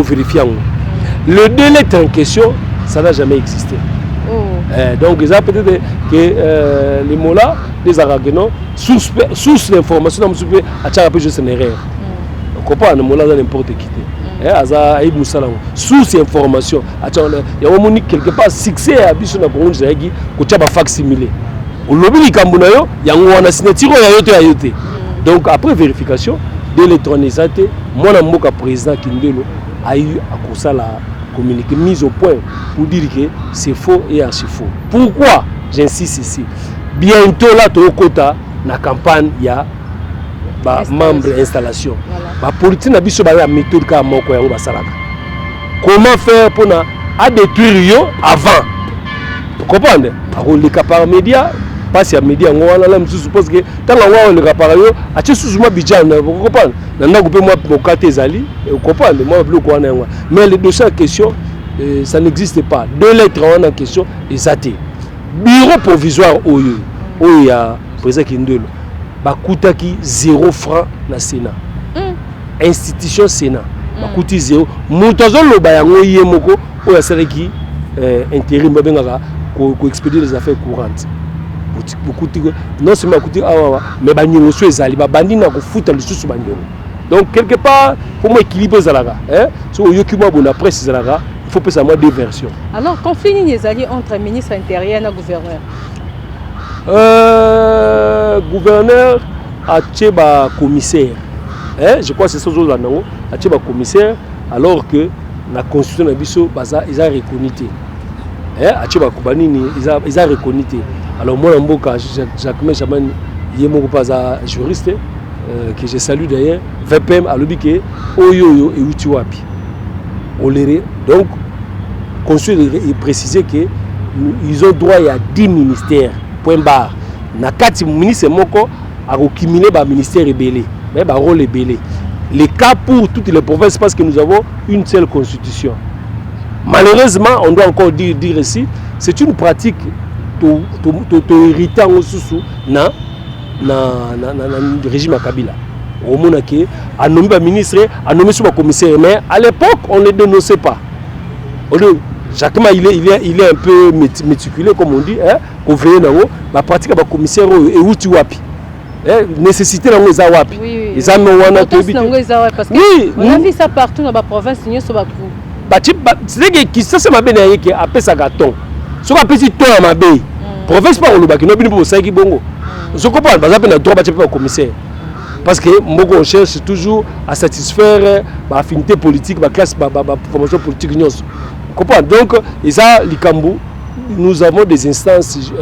[SPEAKER 1] vérifier. Le 2 lettres en question, ça n'a jamais existé.
[SPEAKER 3] Oh.
[SPEAKER 1] Donc, ils ont peut-être que les mots-là, les Aragonais, sous l'information, à juste une erreur. On comprend, les mots-là, n'importe qui. Sous information, il y a un quelque part succès à Bissou na Congo, il y a un facsimilé. Au lobby du Cambunayo, il y a un signature ayote. Donc, après vérification, de l'électronisation, moi, je président Kindelo a eu à cause de la communiqué, mise au point pour dire que c'est faux et archi faux. Pourquoi j'insiste ici? Bientôt là, tu as la campagne, il y a membre installation. La politique n'a pas la méthode comme comment faire pour détruire avant? Vous comprenez? Les capables médias, parce qu'il y a médias, on suppose que tant que les capables, à ce moment budget, vous comprenez? Vous comprenez? Moi, mais le dossier en question, ça n'existe pas. 2 lettres en question, exacté. Bureau provisoire il y a président Kindelo. Bakutaki 0 francs na Sénat. Institution Sénat. Bakuti 0. Moutazo loba yango yemoko o ya salaki intérim babengaka ko expédier les affaires courantes. Non seulement bakuti awa mais banyo so ezali babandi na ko futa lisusu banyo. Donc quelque part pour moi équilibrer zalaka so yokima bona presse zalaka il faut penser à moi 2 versions.
[SPEAKER 2] Alors conflit ni ezali entre ministre intérieur et gouverneur.
[SPEAKER 1] Gouverneur a tcheba commissaire. Je crois que c'est ça que nous a tcheba commissaire alors que la constitution de Bisso baza ils a reconnu. A tcheba kubanini ils a reconnu. Alors moi en boka Jacques Chaman yemo pas juriste que je salue d'ailleurs VPM a lobby oyo et utiwapi. Oléré donc constitution est précisé que ils ont droit à 10 ministères. Point barre. Na kati ministre moko a accumulé ba ministère rebellé, mais ba rôle rebellé. Les cas pour toutes les provinces parce que nous avons une seule constitution. Malheureusement, on doit encore dire ici, c'est une pratique to irritant au sous na régime à Kabila. Au monake a nommé ba ministre, a nommé sous commissaire, mais à l'époque on ne dénonçait pas. Jacquemin il est un peu méticuleux comme on dit qu'on veille là la pratique ba commissaire et outi wapi nécessité là za wapi ils ont wana to bi
[SPEAKER 2] parce que on a vu ça partout dans la province ni so ba
[SPEAKER 1] c'est que ça c'est ma bena yeke après ça gâton so ba petit to ma be province pas on ba ki no bini bo saki bongo je comprends ba za pe na droit ba tche pas commissaire parce que on cherche toujours à satisfaire ma affinité politique ma classe ma formation politique nyos. Donc, nous avons des instances,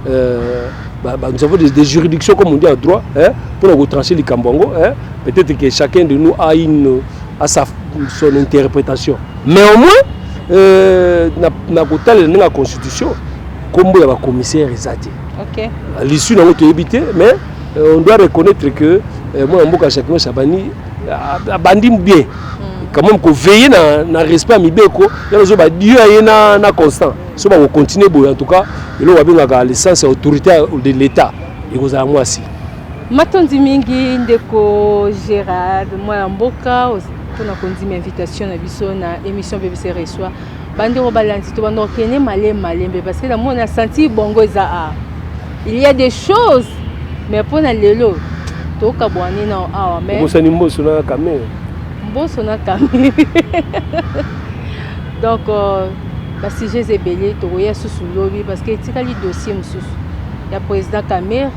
[SPEAKER 1] nous avons des juridictions, comme on dit en droit, pour retrancher les Kambongo. Peut-être que chacun de nous a son interprétation. Mais au moins, la Constitution, comme il y a un commissaire, à l'issue, on a évité, mais on doit reconnaître que moi, chacun, Chabani, a bandit bien. Quand même qu'on veille na respect mibeko yazo ba Dieu na constant so ba continuer boy en tout cas et là on a l'essence autorité de l'état et vous à moi aussi
[SPEAKER 2] matondi mingi ndeko Gérard moi mboka pour na kondima invitation na biso na émission BBC reçoit bandiro balanti to bando kene malembe parce que là moi on a senti bongo za il y a des choses mais pour na lelo to ka bwani na awa mais
[SPEAKER 1] ko sani mboso na kamera donc si j'ai
[SPEAKER 2] ébélé sous lobby parce que il y a dossier il y a président Kamer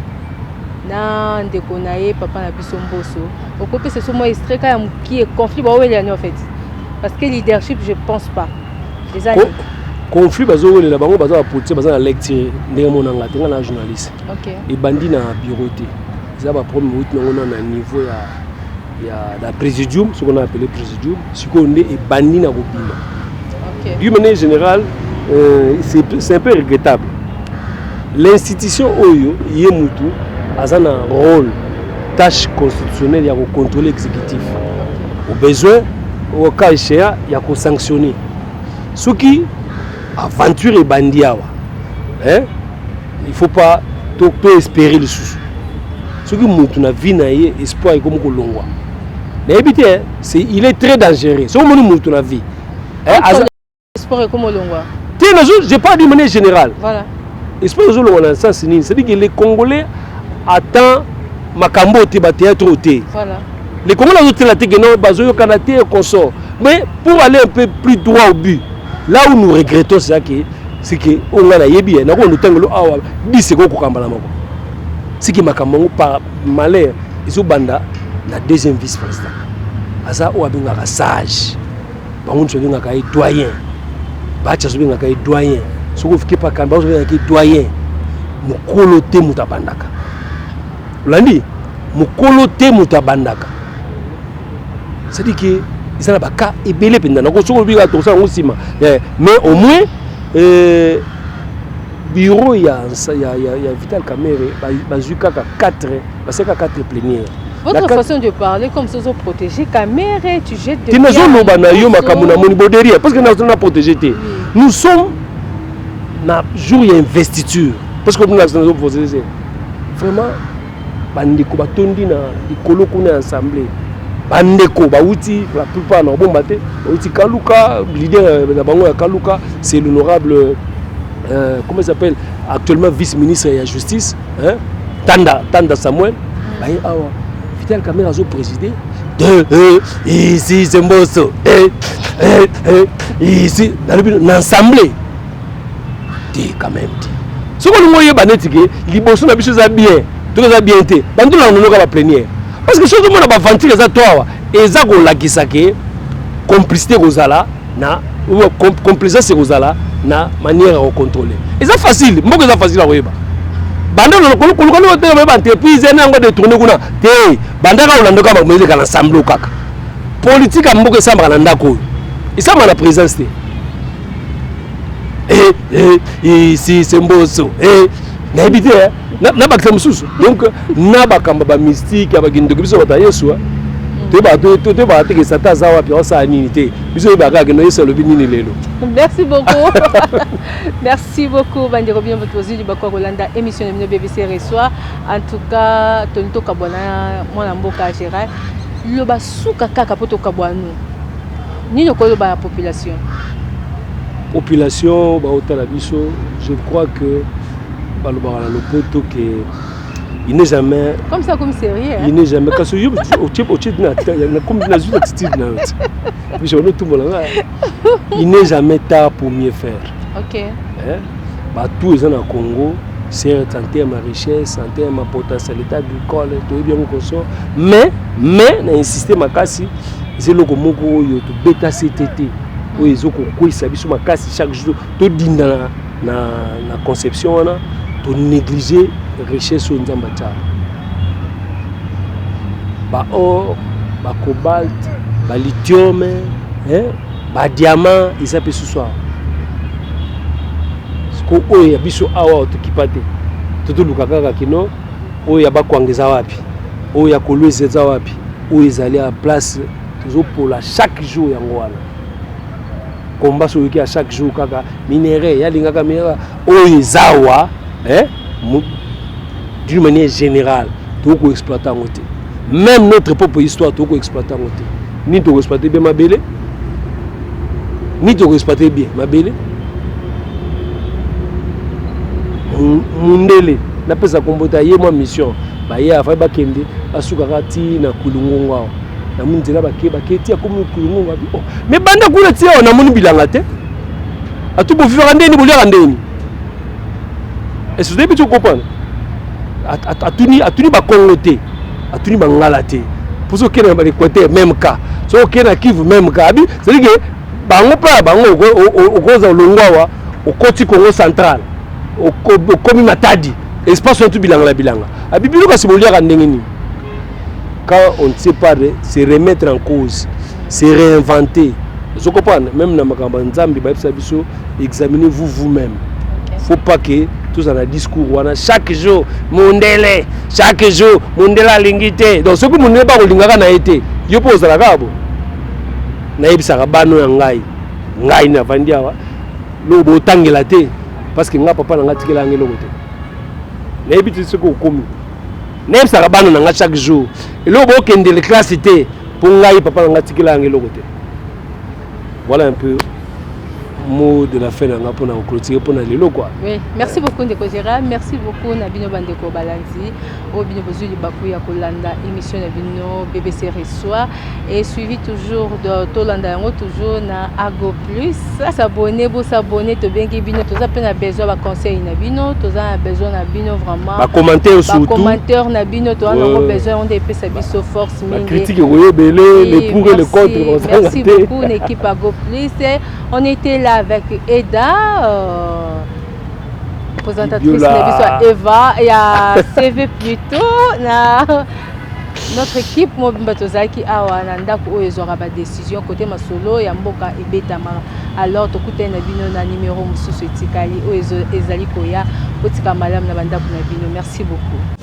[SPEAKER 2] na ndekonaye papa na biso mboso okopé c'est moi extrait qui est conflit en fait parce que leadership je pense pas les années
[SPEAKER 1] conflit bazo la bango bazo apporter bazo na lecture ndenge monanga tenga na journaliste et bandi na bureau té ça va problème na niveau il y a la présidium, ce qu'on a appelé présidium, ce qu'on est banni dans le bima. Du manière générale, c'est un peu regrettable. L'institution Oyo, Yemutu, a un rôle, tâche constitutionnelle, il y a un contrôle exécutif. Au besoin, au cas échéant, il y a un sanctionner. Ce qui aventure et bandit, il ne faut pas tout espérer le sous. Ce qui Mutu na vie na espoir et comme Kolongwa. Il est très dangereux. C'est au moment de la vie.
[SPEAKER 2] Espoir et comme Kolongwa.
[SPEAKER 1] Je n'ai pas dit de manière générale.
[SPEAKER 2] Voilà.
[SPEAKER 1] Espoir et comme Kolongwa, c'est-à-dire que les Congolais attendent Makambo au théâtre au thé.
[SPEAKER 2] Voilà.
[SPEAKER 1] Les Congolais ont été là, Bazoyo Kanate et consort. Mais pour aller un peu plus droit au but, là où nous regrettons, c'est que on a yebi, na ko nutangolo awa 10 secondes ko kambala mako. C'est que Makambo par malheur, ils ont banda la deuxième vice-président. Asa o abengaka sage. Bango so bengaka doyen. Bacha so bengaka doyen. Soko fike pa kamba so bengaka doyen. Mukolo te mutabandaka. Landi mukolo te mutabandaka. C'est-à-dire que ils ont baka ebele penda na ko soko biga to sa ngusima. Mais au moins bureau ya Vital Kamerhe bazuka 4 plénières.
[SPEAKER 2] Votre façon de parler, comme ça, vous protégez caméra, tu jettes de
[SPEAKER 1] parce que nous sommes protégés. Nous sommes dans jour il y a investiture. Parce que nous sommes protégés. Vraiment, bandeko batondi na likolo kuna ensemble. Bandeko bauti la plupart na bombate, bauti Kaluka, leader na bango ya Kaluka, c'est l'honorable comment il s'appelle actuellement vice-ministre de la justice, hein? Tanda Samuel. Baye awa Vital Kamerhe azo présider ici c'est Mbosso ici dans l'ensemble dit quand même ce que nous voyons banetike liboso na biso za bien tout ça bien té bantu la nonoka ba plénière parce que chose mona ba ventile za toi eza ko lakisa ke complicité kozala na ou complaisance kozala na manière à contrôler et ça facile mboko eza facile à koyeba banda lo kolokolo hotel ba entreprise na ngo de tourner kuna te banda ka olando ka ba meze kana ensemble kaka politique mboko esamba na ndako isamba na présence ici c'est Mbosso na habité na ba ksamususu donc na ba kamba ba mystique ba gindo biso ba Yesu te ba te ke sata za wapi osa nini te biso ba ka ke no Yesu lo binini lelo.
[SPEAKER 2] Merci beaucoup. Merci beaucoup. Bandeko bien votre position du Bakwa Rolanda émission de BBC reçoit en tout cas Tonito Kabwana mwana mboka Gérard le basuka kaka poto kabwanu. Ni ko ba population
[SPEAKER 1] ba hôtel biso je crois que balobara le poto que il n'est jamais
[SPEAKER 2] comme ça comme sérieux
[SPEAKER 1] il n'est jamais parce que au type na comme na juste attitude na mais je ne tout monde il n'est jamais tard pour mieux faire.
[SPEAKER 2] OK
[SPEAKER 1] hein ba tout les en Congo c'est en termes de richesse en termes de potentialité agricole tout bien qu'on mais na insister makasi c'est le moko yo to beta CTT o ezoko kwisa biso makasi chaque jour to dinda na conception na to négliger richesse au nzamba tcha ba or ba cobalt ba lithium hein ba diamant isa pe ce soir ko oya biso awa to kipate to lukaka kino oya ba kwangeza wapi oya kolweza wapi oya ezali à place pour la chaque jour yango wana combat sur qui à chaque jour kaka minerai ya lingaka minerai oya zawa hein d'une manière générale tout ko exploiter en côté même notre propre histoire tout ko exploiter en côté ni to exploiter bien mabele ni to exploiter bien mabele mundele na pesa kombota ye moi mission ba ye afa ba kende asuka kati na kulungonga na munzela ba keti ya komu kulungonga oh mais banda kuna tia na muni bilanga te atu bo vivre ndeni bolia ndeni est-ce que tu comprends atuni ba kongote atuni ba ngala te pour ce qui est dans l'équateur même cas so qui na Kivu même cas abi c'est dire que bango pa bango okoza longwa au côté Congo central au komi matadi espace tout bilanga abi bilo ka sibolia ndengeni quand on ne sait pas se remettre en cause se réinventer je comprends même na makamba nzambi ba biso examinez vous-même faut pas que tous en a discours wana chaque jour mondele chaque jour mondela lingité donc ce que mondele ba kolingaka na été yo poza la kabo na yebisa bano ya ngai na vandia wa lo bo tangela te parce que nga papa na ngatikela ngelo kote na yebiti ce que komi na yebisa bano na nga chaque jour et lo bo kende le classe te pour ngai papa na ngatikela ngelo kote voilà un peu mot de la fin pour clôturer pour aller quoi.
[SPEAKER 2] Oui, merci beaucoup Ndeko Gérard, merci beaucoup Nabino Bandeko Balanzi, au Bino Bozu du Bakou ya Kolanda, émission Nabino BBC reçoit et suivi toujours de Tolanda toujours na Ago Plus. S'abonner, vous s'abonner, to bien Bino, to ça peine besoin de conseil Nabino, to ça besoin Nabino vraiment.
[SPEAKER 1] Ba commentaire surtout.
[SPEAKER 2] Ba commentaire Nabino, to on a besoin on des sa biso force mingi.
[SPEAKER 1] Critique oui belé, les pour et les contre.
[SPEAKER 2] Merci beaucoup l'équipe Ago Plus. On était là avec Eda, présentatrice Eva et à CV plutôt notre équipe Mobimbatozaki awananda ko ezora ba décision côté masolo ya mboka ebetama alors tokutena na bino na numéro mususu etikali o ezali koya kotika malam na banda na bino merci beaucoup.